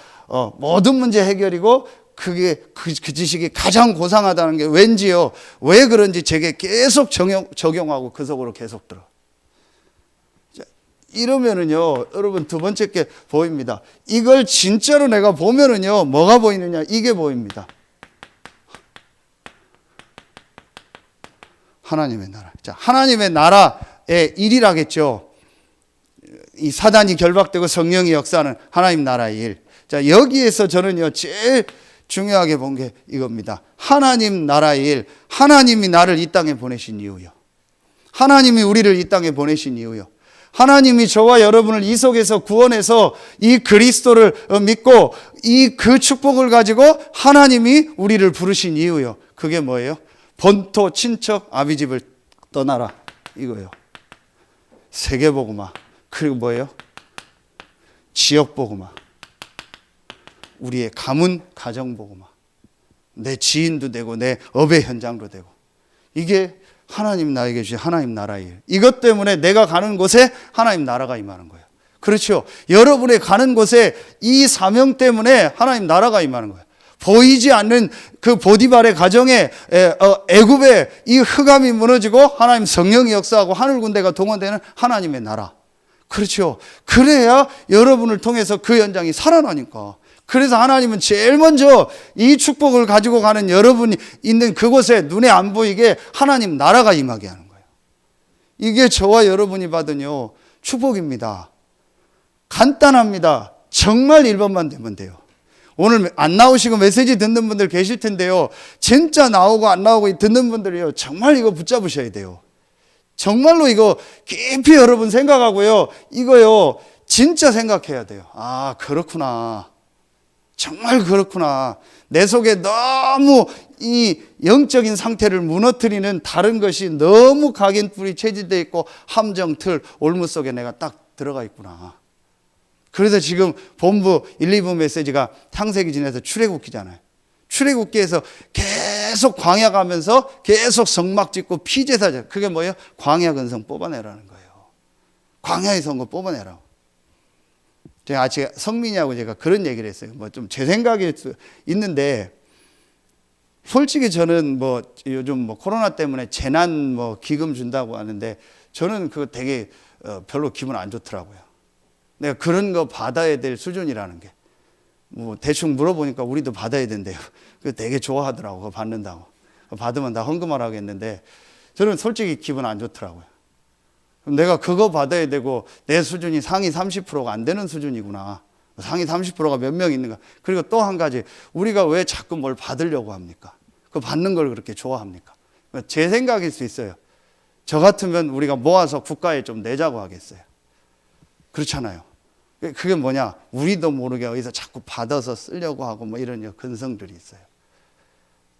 모든 문제 해결이고 그게 그 지식이 가장 고상하다는 게 왠지요. 왜 그런지 제게 계속 적용하고 그 속으로 계속 들어. 이러면은요, 여러분 두 번째 게 보입니다. 이걸 진짜로 내가 보면은요, 뭐가 보이느냐? 이게 보입니다. 하나님의 나라. 자, 하나님의 나라의 일이라겠죠. 이 사단이 결박되고 성령이 역사하는 하나님 나라의 일. 자, 여기에서 저는요, 제일 중요하게 본 게 이겁니다. 하나님 나라의 일. 하나님이 나를 이 땅에 보내신 이유요. 하나님이 우리를 이 땅에 보내신 이유요. 하나님이 저와 여러분을 이 속에서 구원해서 이 그리스도를 믿고 그 축복을 가지고 하나님이 우리를 부르신 이유요. 그게 뭐예요? 본토 친척 아비 집을 떠나라 이거예요. 세계복음화. 그리고 뭐예요? 지역복음화. 우리의 가문 가정복음화. 내 지인도 되고 내 업의 현장도 되고. 이게 하나님 나에게 주신 하나님 나라의 일. 이것 때문에 내가 가는 곳에 하나님 나라가 임하는 거예요. 그렇죠. 여러분의 가는 곳에 이 사명 때문에 하나님 나라가 임하는 거예요. 보이지 않는 그 보디발의 가정에 애굽의 이 흑암이 무너지고 하나님 성령이 역사하고 하늘 군대가 동원되는 하나님의 나라. 그렇죠. 그래야 여러분을 통해서 그 현장이 살아나니까. 그래서 하나님은 제일 먼저 이 축복을 가지고 가는 여러분이 있는 그곳에 눈에 안 보이게 하나님 나라가 임하게 하는 거예요. 이게 저와 여러분이 받은요 축복입니다. 간단합니다. 정말 1번만 되면 돼요. 오늘 안 나오시고 메시지 듣는 분들 계실 텐데요. 진짜 나오고 안 나오고 듣는 분들이요. 정말 이거 붙잡으셔야 돼요. 정말로 이거 깊이 여러분 생각하고요. 이거요. 진짜 생각해야 돼요. 그렇구나. 정말 그렇구나. 내 속에 너무 이 영적인 상태를 무너뜨리는 다른 것이 너무 각인뿔이 체질되어 있고 함정, 틀, 올무 속에 내가 딱 들어가 있구나. 그래서 지금 본부 1, 2부 메시지가 창세기 지나서 출애굽기잖아요. 출애굽기에서 계속 광야 가면서 계속 성막 짓고 피제사죠. 그게 뭐예요? 광야 근성 뽑아내라는 거예요. 광야의 선거 뽑아내라고. 제가 성민이하고 제가 그런 얘기를 했어요. 뭐 좀 제 생각이 있는데, 솔직히 저는 뭐 요즘 뭐 코로나 때문에 재난 뭐 기금 준다고 하는데 저는 그거 되게 별로 기분 안 좋더라고요. 내가 그런 거 받아야 될 수준이라는 게. 뭐 대충 물어보니까 우리도 받아야 된대요. 그거 되게 좋아하더라고. 그거 받는다고. 받으면 다 헌금하라고 했는데 저는 솔직히 기분 안 좋더라고요. 내가 그거 받아야 되고 내 수준이 상위 30%가 안 되는 수준이구나. 상위 30%가 몇 명 있는가. 그리고 또 한 가지, 우리가 왜 자꾸 뭘 받으려고 합니까? 그 받는 걸 그렇게 좋아합니까? 제 생각일 수 있어요. 저 같으면 우리가 모아서 국가에 좀 내자고 하겠어요. 그렇잖아요. 그게 뭐냐? 우리도 모르게 어디서 자꾸 받아서 쓰려고 하고 뭐 이런 근성들이 있어요.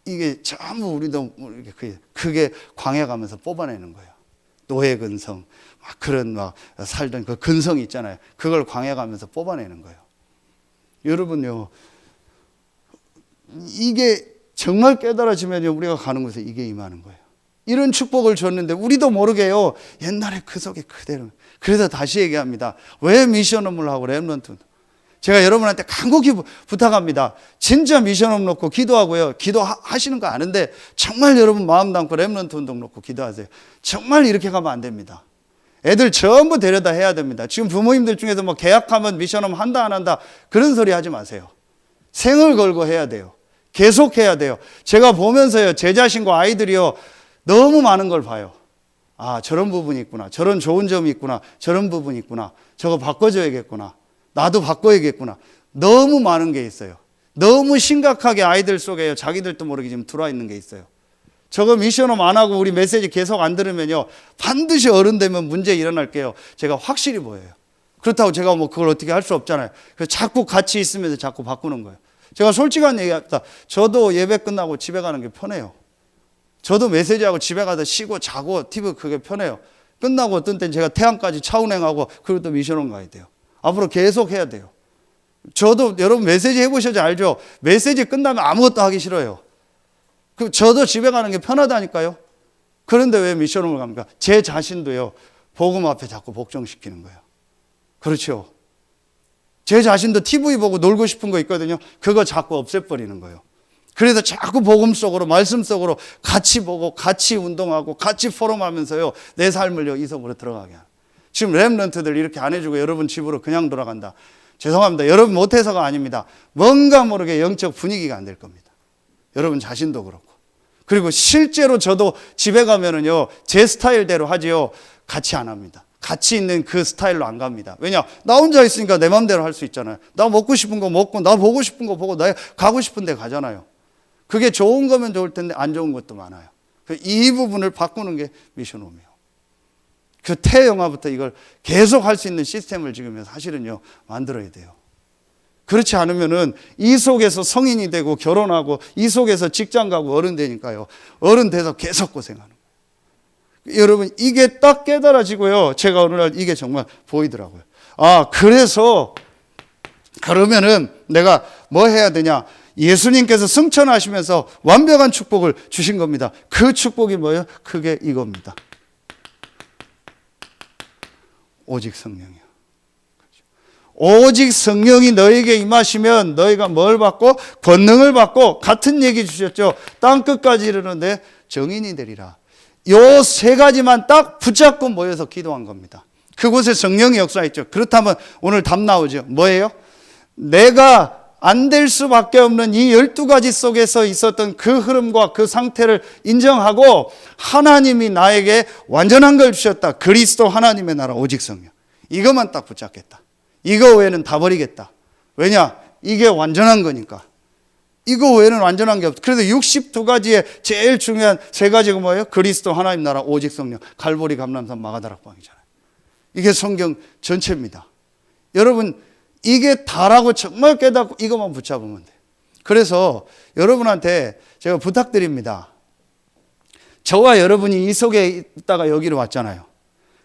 이게 전부 우리도 모르게 그게 광야 가면서 뽑아내는 거예요. 노예 근성, 그런 살던 그 근성이 있잖아요. 그걸 광야 가면서 뽑아내는 거예요. 여러분요, 이게 정말 깨달아지면요, 우리가 가는 곳에 이게 임하는 거예요. 이런 축복을 줬는데 우리도 모르게요, 옛날에 그 속에 그대로. 그래서 다시 얘기합니다. 왜 미션홈을 하고 렘넌트? 제가 여러분한테 간곡히 부탁합니다. 진짜 미션홈 놓고 기도하고요. 기도하시는 거 아는데 정말 여러분 마음 담고 렘넌트 운동 놓고 기도하세요. 정말 이렇게 가면 안 됩니다. 애들 전부 데려다 해야 됩니다. 지금 부모님들 중에서 뭐 계약하면 미션홈 한다 안 한다 그런 소리 하지 마세요. 생을 걸고 해야 돼요. 계속 해야 돼요. 제가 보면서요, 제 자신과 아이들이요, 너무 많은 걸 봐요. 저런 부분이 있구나. 저런 좋은 점이 있구나. 저런 부분이 있구나. 저거 바꿔줘야겠구나. 나도 바꿔야겠구나. 너무 많은 게 있어요. 너무 심각하게 아이들 속에 자기들도 모르게 지금 들어와 있는 게 있어요. 저거 미션홈 안 하고 우리 메시지 계속 안 들으면요, 반드시 어른 되면 문제 일어날게요. 제가 확실히 보여요. 그렇다고 제가 뭐 그걸 어떻게 할 수 없잖아요. 그래서 자꾸 같이 있으면서 자꾸 바꾸는 거예요. 제가 솔직한 얘기합니다. 저도 예배 끝나고 집에 가는 게 편해요. 저도 메시지하고 집에 가서 쉬고 자고 TV 그게 편해요. 끝나고 어떤 때는 제가 태양까지 차 운행하고 그리고 또 미션홈 가야 돼요. 앞으로 계속 해야 돼요. 저도 여러분 메시지 해보셔야지 알죠. 메시지 끝나면 아무것도 하기 싫어요. 저도 집에 가는 게 편하다니까요. 그런데 왜 미션홈을 갑니까? 제 자신도요, 복음 앞에 자꾸 복종시키는 거예요. 그렇죠. 제 자신도 TV 보고 놀고 싶은 거 있거든요. 그거 자꾸 없애버리는 거예요. 그래서 자꾸 복음 속으로, 말씀 속으로 같이 보고 같이 운동하고 같이 포럼하면서요, 내 삶을요 이 속으로 들어가게 하는. 지금 렘넌트들 이렇게 안 해주고 여러분 집으로 그냥 돌아간다. 죄송합니다. 여러분 못해서가 아닙니다. 뭔가 모르게 영적 분위기가 안 될 겁니다. 여러분 자신도 그렇고. 그리고 실제로 저도 집에 가면은요, 제 스타일대로 하지요, 같이 안 합니다. 같이 있는 그 스타일로 안 갑니다. 왜냐? 나 혼자 있으니까 내 마음대로 할 수 있잖아요. 나 먹고 싶은 거 먹고, 나 보고 싶은 거 보고, 나 가고 싶은 데 가잖아요. 그게 좋은 거면 좋을 텐데 안 좋은 것도 많아요. 이 부분을 바꾸는 게 미션홈이에요. 그 태영화부터 이걸 계속 할 수 있는 시스템을 지금 사실은요 만들어야 돼요. 그렇지 않으면은 이 속에서 성인이 되고 결혼하고 이 속에서 직장 가고 어른 되니까요, 어른 돼서 계속 고생하는 거예요. 여러분 이게 딱 깨달아지고요, 제가 어느 날 이게 정말 보이더라고요. 아, 그래서 그러면은 내가 뭐 해야 되냐? 예수님께서 승천하시면서 완벽한 축복을 주신 겁니다. 그 축복이 뭐예요? 그게 이겁니다. 오직 성령이요. 오직 성령이 너에게 임하시면 너희가 뭘 받고? 권능을 받고, 같은 얘기 주셨죠. 땅 끝까지 이르는데 정인이 되리라. 요 세 가지만 딱 붙잡고 모여서 기도한 겁니다. 그곳에 성령의 역사했죠. 그렇다면 오늘 답 나오죠. 뭐예요? 내가 안 될 수밖에 없는 이 12가지 속에서 있었던 그 흐름과 그 상태를 인정하고, 하나님이 나에게 완전한 걸 주셨다. 그리스도 하나님의 나라 오직 성령. 이것만 딱 붙잡겠다. 이거 외에는 다 버리겠다. 왜냐? 이게 완전한 거니까. 이거 외에는 완전한 게 없다. 그래서 62가지의 제일 중요한 세 가지가 뭐예요? 그리스도 하나님 나라 오직 성령. 갈보리 감람산 마가다락방이잖아요. 이게 성경 전체입니다. 여러분 이게 다라고 정말 깨닫고 이것만 붙잡으면 돼요. 그래서 여러분한테 제가 부탁드립니다. 저와 여러분이 이 속에 있다가 여기로 왔잖아요.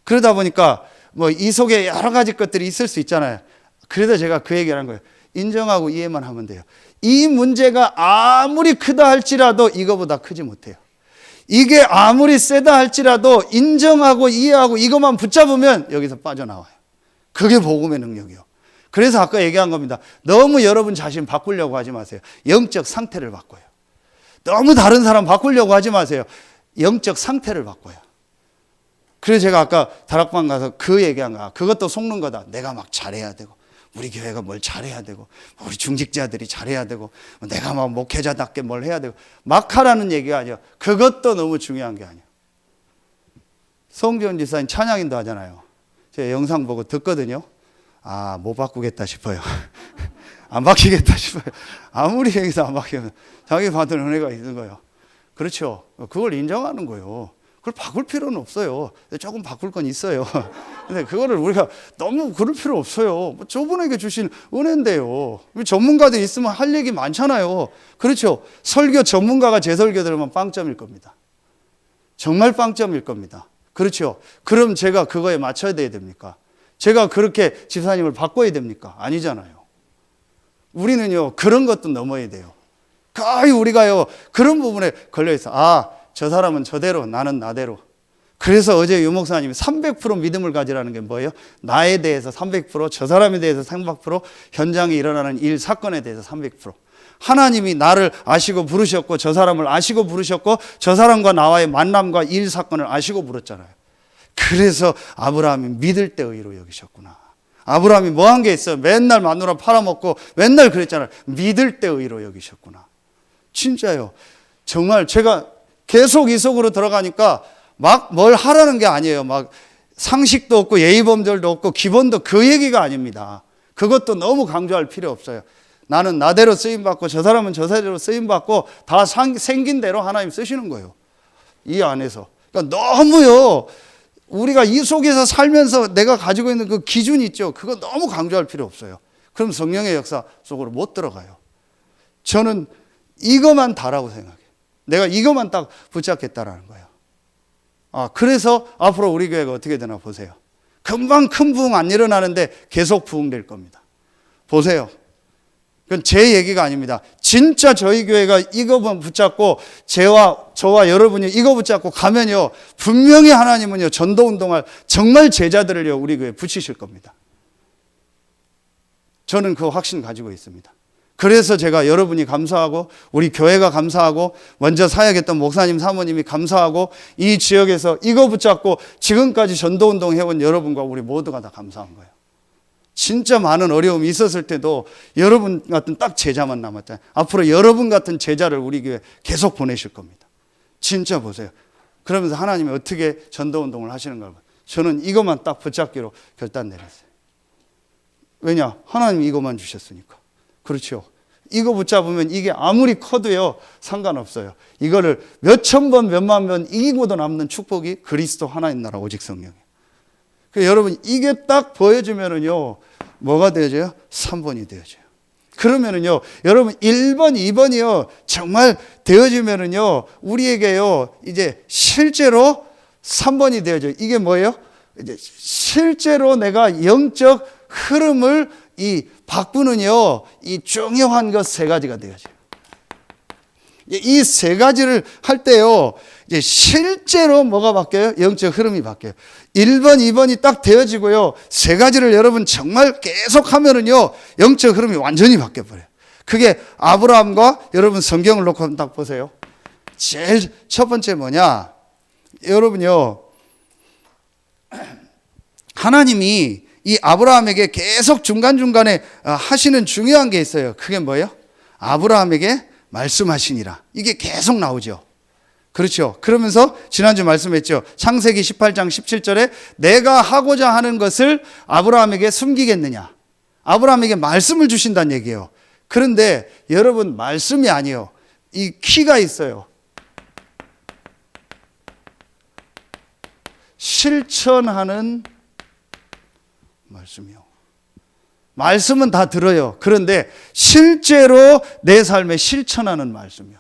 그러다 보니까 뭐 이 속에 여러 가지 것들이 있을 수 있잖아요. 그래서 제가 그 얘기를 한 거예요. 인정하고 이해만 하면 돼요. 이 문제가 아무리 크다 할지라도 이거보다 크지 못해요. 이게 아무리 세다 할지라도 인정하고 이해하고 이것만 붙잡으면 여기서 빠져나와요. 그게 복음의 능력이요. 그래서 아까 얘기한 겁니다. 너무 여러분 자신 바꾸려고 하지 마세요. 영적 상태를 바꿔요. 너무 다른 사람 바꾸려고 하지 마세요. 영적 상태를 바꿔요. 그래서 제가 아까 다락방 가서 그 얘기한 거야. 그것도 속는 거다. 내가 막 잘해야 되고, 우리 교회가 뭘 잘해야 되고, 우리 중직자들이 잘해야 되고, 내가 막 목회자답게 뭘 해야 되고, 막 하라는 얘기가 아니에요. 그것도 너무 중요한 게 아니에요. 송지훈 지사님 찬양인도 하잖아요. 제가 영상 보고 듣거든요. 아, 못 바꾸겠다 싶어요. 안 바뀌겠다 싶어요. 아무리 얘기해도 안 바뀌면 자기 받은 은혜가 있는 거예요. 그렇죠. 그걸 인정하는 거예요. 그걸 바꿀 필요는 없어요. 조금 바꿀 건 있어요. 근데 그거를 우리가 너무 그럴 필요 없어요. 뭐 저분에게 주신 은혜인데요. 전문가들 있으면 할 얘기 많잖아요. 그렇죠. 설교 전문가가 제 설교 들으면 빵점일 겁니다. 정말 빵점일 겁니다. 그렇죠. 그럼 제가 그거에 맞춰야 돼야 됩니까? 제가 그렇게 집사님을 바꿔야 됩니까? 아니잖아요. 우리는요, 그런 것도 넘어야 돼요. 거의 우리가요, 그런 부분에 걸려있어. 아, 저 사람은 저대로, 나는 나대로. 그래서 어제 유 목사님이 300% 믿음을 가지라는 게 뭐예요? 나에 대해서 300%, 저 사람에 대해서 300%, 현장에 일어나는 일, 사건에 대해서 300%. 하나님이 나를 아시고 부르셨고, 저 사람을 아시고 부르셨고, 저 사람과 나와의 만남과 일, 사건을 아시고 부르셨잖아요. 그래서 아브라함이 믿을 때 의로 여기셨구나. 아브라함이 뭐 한 게 있어요? 맨날 마누라 팔아먹고 맨날 그랬잖아요. 믿을 때 의로 여기셨구나. 진짜요. 정말 제가 계속 이 속으로 들어가니까 막 뭘 하라는 게 아니에요. 막 상식도 없고 예의범절도 없고 기본도 그 얘기가 아닙니다. 그것도 너무 강조할 필요 없어요. 나는 나대로 쓰임받고 저 사람은 저 사대로 쓰임받고 다 생긴 대로 하나님 쓰시는 거예요. 이 안에서. 그러니까 너무요. 우리가 이 속에서 살면서 내가 가지고 있는 그 기준 있죠. 그거 너무 강조할 필요 없어요. 그럼 성령의 역사 속으로 못 들어가요. 저는 이것만 다라고 생각해요. 내가 이것만 딱 붙잡겠다라는 거예요. 아, 그래서 앞으로 우리 교회가 어떻게 되나 보세요. 금방 큰 부흥 안 일어나는데 계속 부흥될 겁니다. 보세요. 그건 제 얘기가 아닙니다. 진짜 저희 교회가 이거만 붙잡고 저와 여러분이 이거 붙잡고 가면요, 분명히 하나님은요, 전도 운동할 정말 제자들을요, 우리 교회에 붙이실 겁니다. 저는 그 확신 가지고 있습니다. 그래서 제가 여러분이 감사하고 우리 교회가 감사하고 먼저 사역했던 목사님 사모님이 감사하고 이 지역에서 이거 붙잡고 지금까지 전도운동 해온 여러분과 우리 모두가 다 감사한 거예요. 진짜 많은 어려움이 있었을 때도 여러분 같은 딱 제자만 남았잖아요. 앞으로 여러분 같은 제자를 우리 교회 계속 보내실 겁니다. 진짜 보세요. 그러면서 하나님이 어떻게 전도운동을 하시는가 봐요. 저는 이것만 딱 붙잡기로 결단 내렸어요. 왜냐? 하나님이 이것만 주셨으니까. 그렇죠. 이거 붙잡으면 이게 아무리 커도요 상관없어요. 이거를 몇천 번 몇만 번 이기고도 남는 축복이 그리스도 하나님 나라 오직 성령이에요. 그래서 여러분 이게 딱 보여주면은요 뭐가 되어져요? 3번이 되어져요. 그러면은요 여러분 1번 2번이요 정말 되어지면은요 우리에게요 이제 실제로 3번이 되어져요. 이게 뭐예요? 이제 실제로 내가 영적 흐름을 이 바꾸는요 이 중요한 것 세 가지가 되어져요. 이 세 가지를 할 때요 이제 실제로 뭐가 바뀌어요? 영적 흐름이 바뀌어요. 1번 2번이 딱 되어지고요 세 가지를 여러분 정말 계속 하면은요 영적 흐름이 완전히 바뀌어 버려요. 그게 아브라함과 여러분 성경을 놓고 딱 보세요. 제일 첫 번째 뭐냐? 여러분요 하나님이 이 아브라함에게 계속 중간중간에 하시는 중요한 게 있어요. 그게 뭐예요? 아브라함에게 말씀하시니라. 이게 계속 나오죠. 그렇죠. 그러면서 지난주 말씀했죠. 창세기 18장 17절에 내가 하고자 하는 것을 아브라함에게 숨기겠느냐. 아브라함에게 말씀을 주신다는 얘기예요. 그런데 여러분 말씀이 아니에요. 이 키가 있어요. 실천하는 말씀이요. 말씀은 다 들어요. 그런데 실제로 내 삶에 실천하는 말씀이요.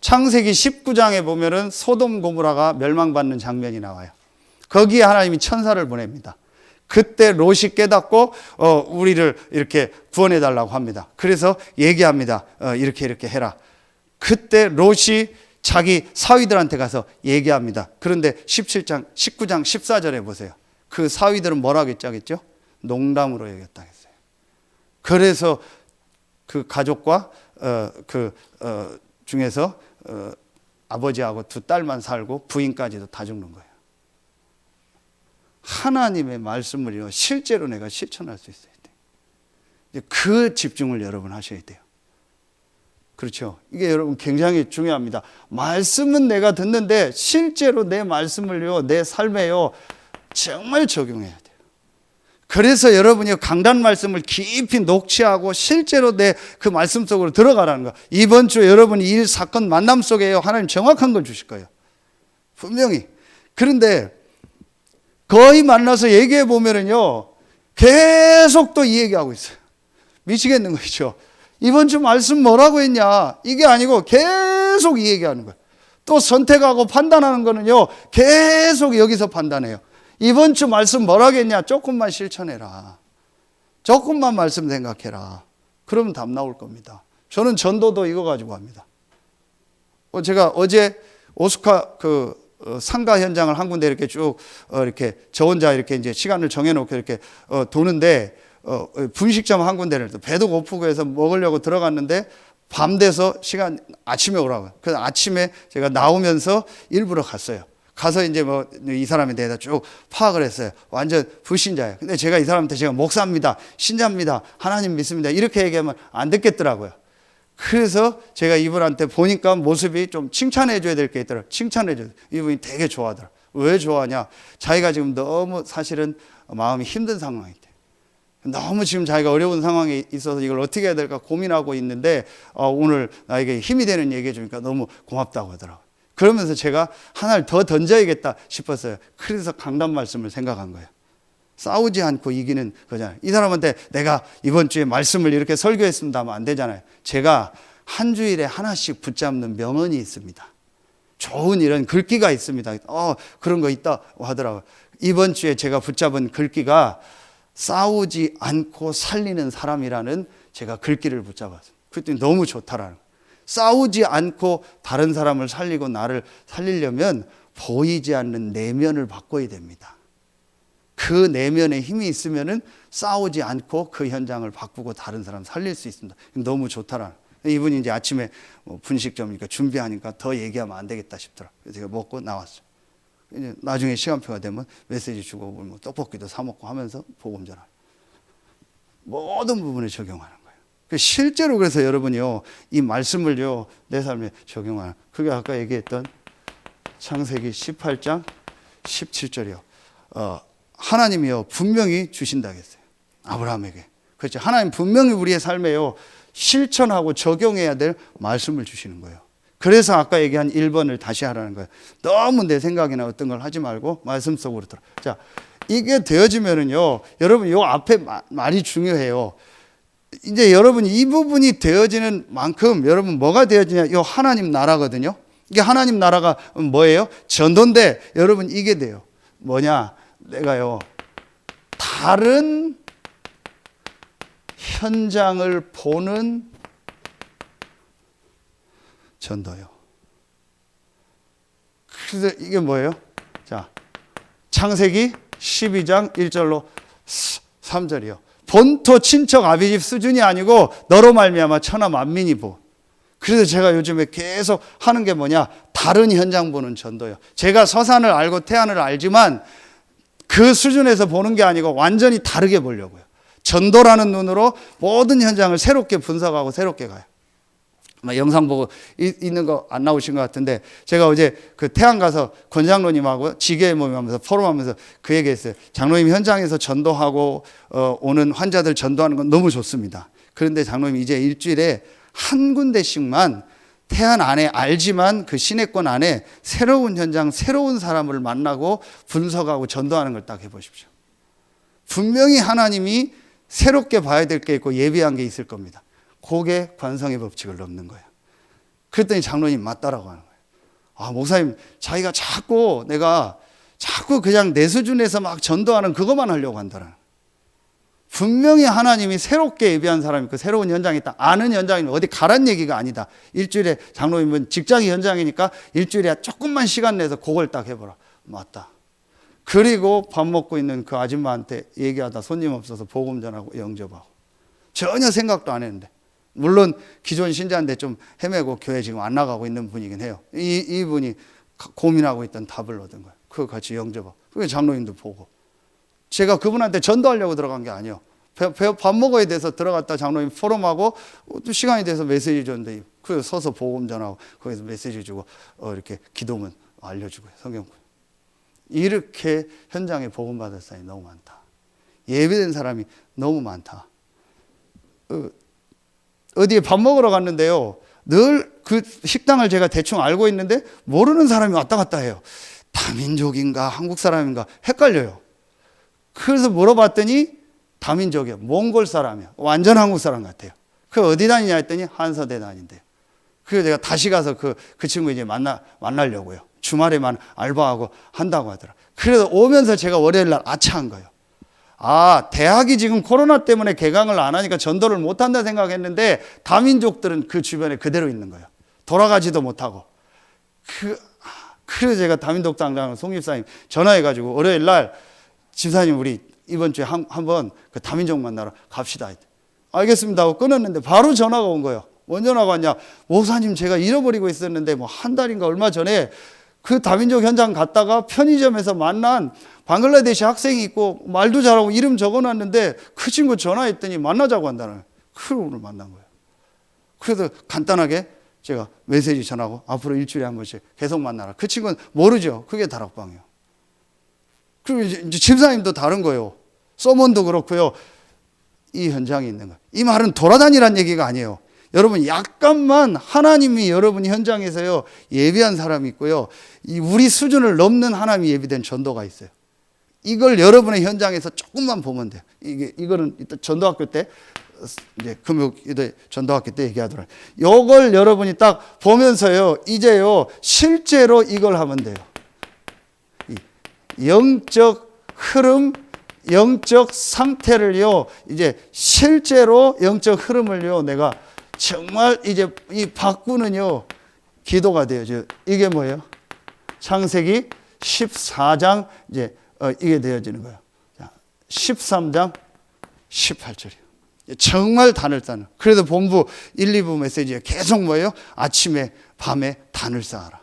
창세기 19장에 보면은 소돔 고모라가 멸망받는 장면이 나와요. 거기에 하나님이 천사를 보냅니다. 그때 롯이 깨닫고 우리를 이렇게 구원해 달라고 합니다. 그래서 얘기합니다. 이렇게 해라. 그때 롯이 자기 사위들한테 가서 얘기합니다. 그런데 19장 14절에 보세요. 그 사위들은 뭐라고 했죠? 농담으로 얘기했다 했어요. 그래서 그 가족과 중에서 아버지하고 두 딸만 살고 부인까지도 다 죽는 거예요. 하나님의 말씀을요 실제로 내가 실천할 수 있어야 돼요. 그 집중을 여러분 하셔야 돼요. 그렇죠. 이게 여러분 굉장히 중요합니다. 말씀은 내가 듣는데 실제로 내 말씀을요 내 삶에요 정말 적용해야 돼요. 그래서 여러분이 강단 말씀을 깊이 녹취하고 실제로 내 그 말씀 속으로 들어가라는 거. 이번 주 여러분이 일 사건 만남 속에요 하나님 정확한 걸 주실 거예요. 분명히. 그런데 거의 만나서 얘기해 보면은요 계속 또 이 얘기하고 있어요. 미치겠는 거죠. 이번 주 말씀 뭐라고 했냐 이게 아니고 계속 이 얘기하는 거예요. 또 선택하고 판단하는 거는요 계속 여기서 판단해요. 이번 주 말씀 뭐라고 했냐 조금만 실천해라. 조금만 말씀 생각해라. 그러면 답 나올 겁니다. 저는 전도도 이거 가지고 합니다. 제가 어제 오스카 상가 현장을 한 군데 이렇게 쭉 이렇게 저 혼자 이렇게 이제 시간을 정해놓고 이렇게 도는데 분식점 한 군데를 배도 고프고 해서 먹으려고 들어갔는데 밤 돼서 시간 아침에 오라고. 그래서 아침에 제가 나오면서 일부러 갔어요. 가서 이제 이 사람에 대해서 쭉 파악을 했어요. 완전 불신자예요. 근데 제가 이 사람한테 제가 목사입니다. 신자입니다. 하나님 믿습니다. 이렇게 얘기하면 안 듣겠더라고요. 그래서 제가 이분한테 보니까 모습이 좀 칭찬해 줘야 될 게 있더라고요. 칭찬해 줘요. 이분이 되게 좋아하더라고요. 왜 좋아하냐? 자기가 지금 너무 사실은 마음이 힘든 상황이대. 너무 지금 자기가 어려운 상황에 있어서 이걸 어떻게 해야 될까 고민하고 있는데 오늘 나에게 힘이 되는 얘기해 주니까 너무 고맙다고 하더라고요. 그러면서 제가 하나를 더 던져야겠다 싶었어요. 그래서 강단 말씀을 생각한 거예요. 싸우지 않고 이기는 거잖아요. 이 사람한테 내가 이번 주에 말씀을 이렇게 설교했습니다 하면 안 되잖아요. 제가 한 주일에 하나씩 붙잡는 명언이 있습니다. 좋은 이런 글귀가 있습니다. 그런 거 있다고 하더라고요. 이번 주에 제가 붙잡은 글귀가 싸우지 않고 살리는 사람이라는 제가 글귀를 붙잡았어요. 그랬더니 너무 좋다라는 거예요. 싸우지 않고 다른 사람을 살리고 나를 살리려면 보이지 않는 내면을 바꿔야 됩니다. 그 내면에 힘이 있으면은 싸우지 않고 그 현장을 바꾸고 다른 사람 살릴 수 있습니다. 너무 좋다라는. 이분이 이제 아침에 분식점이니까 준비하니까 더 얘기하면 안 되겠다 싶더라. 그래서 제가 먹고 나왔어요. 이제 나중에 시간표가 되면 메시지 주고 뭐 떡볶이도 사 먹고 하면서 복음 전할. 모든 부분에 적용하는 거예요. 실제로 그래서 여러분이요, 이 말씀을요, 내 삶에 적용하는. 그게 아까 얘기했던 창세기 18장 17절이요. 하나님이요, 분명히 주신다 했어요. 아브라함에게. 그렇죠. 하나님 분명히 우리의 삶에요, 실천하고 적용해야 될 말씀을 주시는 거예요. 그래서 아까 얘기한 1번을 다시 하라는 거예요. 너무 내 생각이나 어떤 걸 하지 말고 말씀 속으로 들어. 자, 이게 되어지면은요, 여러분 요 앞에 말이 중요해요. 이제 여러분 이 부분이 되어지는 만큼 여러분 뭐가 되어지냐? 요 하나님 나라거든요. 이게 하나님 나라가 뭐예요? 전도인데 여러분 이게 돼요. 뭐냐? 내가요, 다른 현장을 보는 전도요. 그래서 이게 뭐예요? 자, 창세기 12장 1절로 3절이요. 본토 친척 아비집 수준이 아니고 너로 말미암아 천하 만민이 보. 그래서 제가 요즘에 계속 하는 게 뭐냐? 다른 현장 보는 전도요. 제가 서산을 알고 태안을 알지만 그 수준에서 보는 게 아니고 완전히 다르게 보려고요. 전도라는 눈으로 모든 현장을 새롭게 분석하고 새롭게 가요. 영상 보고 있는 거 안 나오신 것 같은데, 제가 어제 그 태안 가서 권 장로님하고 지교회 모임하면서 포럼하면서 그 얘기했어요. 장로님 현장에서 전도하고 오는 환자들 전도하는 건 너무 좋습니다. 그런데 장로님 이제 일주일에 한 군데씩만 태안 안에 알지만 그 시내권 안에 새로운 현장, 새로운 사람을 만나고 분석하고 전도하는 걸 딱 해보십시오. 분명히 하나님이 새롭게 봐야 될 게 있고 예비한 게 있을 겁니다. 그게 관성의 법칙을 넘는 거예요. 그랬더니 장로님 맞다라고 하는 거예요. 아, 목사님, 자기가 내가 자꾸 그냥 내 수준에서 막 전도하는 그것만 하려고 한다라는. 분명히 하나님이 새롭게 예비한 사람이 있고 새로운 현장이 있다. 아는 현장이 어디 가란 얘기가 아니다. 일주일에 장로님은 직장이 현장이니까 일주일에 조금만 시간 내서 그걸 딱 해보라. 맞다. 그리고 밥 먹고 있는 그 아줌마한테 얘기하다 손님 없어서 복음 전하고 영접하고. 전혀 생각도 안 했는데. 물론 기존 신자인데 좀 헤매고 교회 지금 안 나가고 있는 분이긴 해요. 이분이 고민하고 있던 답을 얻은 거예요. 그거 같이 영접하고. 그게 장로님도 보고. 제가 그분한테 전도하려고 들어간 게 아니에요. 밥 먹어야 돼서 들어갔다 장로님 포럼하고 또 시간이 돼서 메시지 줬는데 그 서서 복음 전하고 거기서 메시지 주고 이렇게 기도문 알려주고요. 성경. 이렇게 현장에 복음 받을 사람이 너무 많다. 예배된 사람이 너무 많다. 어디에 밥 먹으러 갔는데요, 늘 그 식당을 제가 대충 알고 있는데 모르는 사람이 왔다 갔다 해요. 다민족인가 한국 사람인가 헷갈려요. 그래서 물어봤더니 다민족이요, 몽골 사람이요, 완전 한국 사람 같아요. 그 어디 다니냐 했더니 한서대 다닌대요. 그래서 제가 다시 가서 그 친구 이제 만나려고요. 주말에만 알바하고 한다고 하더라. 그래서 오면서 제가 월요일 날 아차한 거예요. 아, 대학이 지금 코로나 때문에 개강을 안 하니까 전도를 못 한다 생각했는데 다민족들은 그 주변에 그대로 있는 거예요. 돌아가지도 못하고. 그래서 제가 다민족 당장 송집사님 전화해가지고 월요일 날 집사님 우리 이번 주에 한번 그 다민족 만나러 갑시다. 알겠습니다 하고 끊었는데 바로 전화가 온 거예요. 뭔 전화가 왔냐? 목사님 제가 잃어버리고 있었는데 뭐 한 달인가 얼마 전에 그 다민족 현장 갔다가 편의점에서 만난 방글라데시 학생이 있고 말도 잘하고 이름 적어놨는데 그 친구 전화했더니 만나자고 한다는. 그걸 오늘 만난 거예요. 그래서 간단하게 제가 메시지 전하고 앞으로 일주일에 한 번씩 계속 만나라. 그 친구는 모르죠. 그게 다락방이에요. 그리고 이제 집사님도 다른 거예요. 서먼도 그렇고요. 이 현장에 있는 거예요. 이 말은 돌아다니란 얘기가 아니에요. 여러분 약간만 하나님이 여러분 현장에서요 예비한 사람이 있고요, 이 우리 수준을 넘는 하나님이 예비된 전도가 있어요. 이걸 여러분의 현장에서 조금만 보면 돼요. 이거는 이따 전도학교 때 이제 금요일 전도학교 때 얘기하더라고요. 이걸 여러분이 딱 보면서요 이제요 실제로 이걸 하면 돼요. 영적 흐름, 영적 상태를요 이제 실제로 영적 흐름을요 내가 정말 이제 이 바꾸는요 기도가 되어져요. 이게 뭐예요? 창세기 14장 이제 이게 되어지는 거예요. 13장 18절이에요. 정말 단을 쌓는. 그래서 본부 1, 2부 메시지에 계속 뭐예요? 아침에 밤에 단을 쌓아라.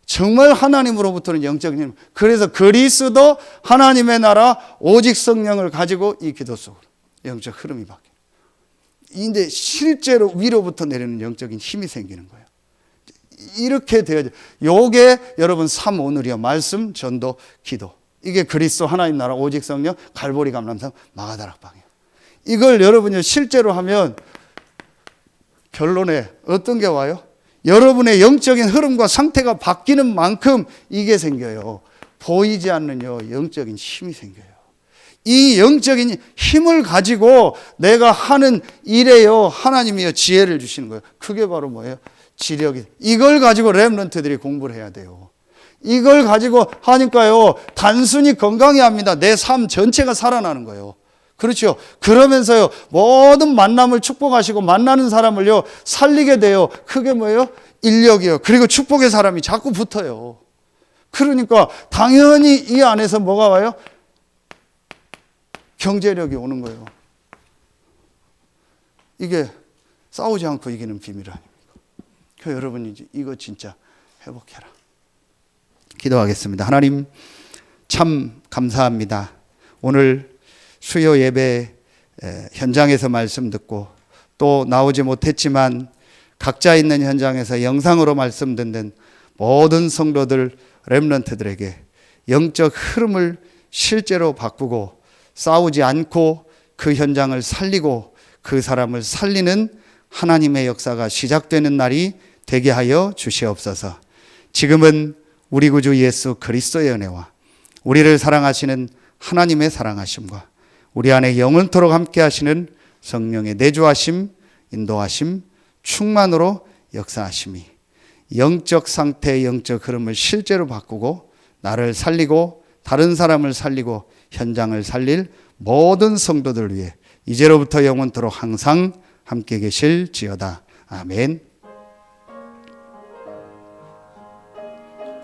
정말 하나님으로부터는 영적인 힘. 그래서 그리스도 하나님의 나라 오직 성령을 가지고 이 기도 속으로 영적 흐름이 바뀌어요. 근데 실제로 위로부터 내리는 영적인 힘이 생기는 거예요. 이렇게 되어져. 요게 여러분 3오늘이요. 말씀, 전도, 기도. 이게 그리스도 하나님 나라 오직 성령 갈보리 감람산 마가다락방이에요. 이걸 여러분이 실제로 하면 결론에 어떤 게 와요? 여러분의 영적인 흐름과 상태가 바뀌는 만큼 이게 생겨요. 보이지 않는 영적인 힘이 생겨요. 이 영적인 힘을 가지고 내가 하는 일에요. 하나님이요. 지혜를 주시는 거예요. 그게 바로 뭐예요? 지력이. 이걸 가지고 렘넌트들이 공부를 해야 돼요. 이걸 가지고 하니까요. 단순히 건강히 합니다. 내 삶 전체가 살아나는 거예요. 그렇죠. 그러면서요. 모든 만남을 축복하시고 만나는 사람을요. 살리게 돼요. 그게 뭐예요? 인력이요. 그리고 축복의 사람이 자꾸 붙어요. 그러니까 당연히 이 안에서 뭐가 와요? 경제력이 오는 거예요. 이게 싸우지 않고 이기는 비밀 아닙니까? 그 여러분이 이거 진짜 회복해라. 기도하겠습니다. 하나님 참 감사합니다. 오늘 수요 예배 현장에서 말씀 듣고 또 나오지 못했지만 각자 있는 현장에서 영상으로 말씀 듣는 모든 성도들 렘넌트들에게 영적 흐름을 실제로 바꾸고 싸우지 않고 그 현장을 살리고 그 사람을 살리는 하나님의 역사가 시작되는 날이 되게 하여 주시옵소서. 지금은 우리 구주 예수 그리스도의 은혜와 우리를 사랑하시는 하나님의 사랑하심과 우리 안에 영원토록 함께 하시는 성령의 내주하심, 인도하심, 충만으로 역사하심이 영적 상태의 영적 흐름을 실제로 바꾸고 나를 살리고 다른 사람을 살리고 현장을 살릴 모든 성도들 위해 이제로부터 영원토록 항상 함께 계실지어다. 아멘.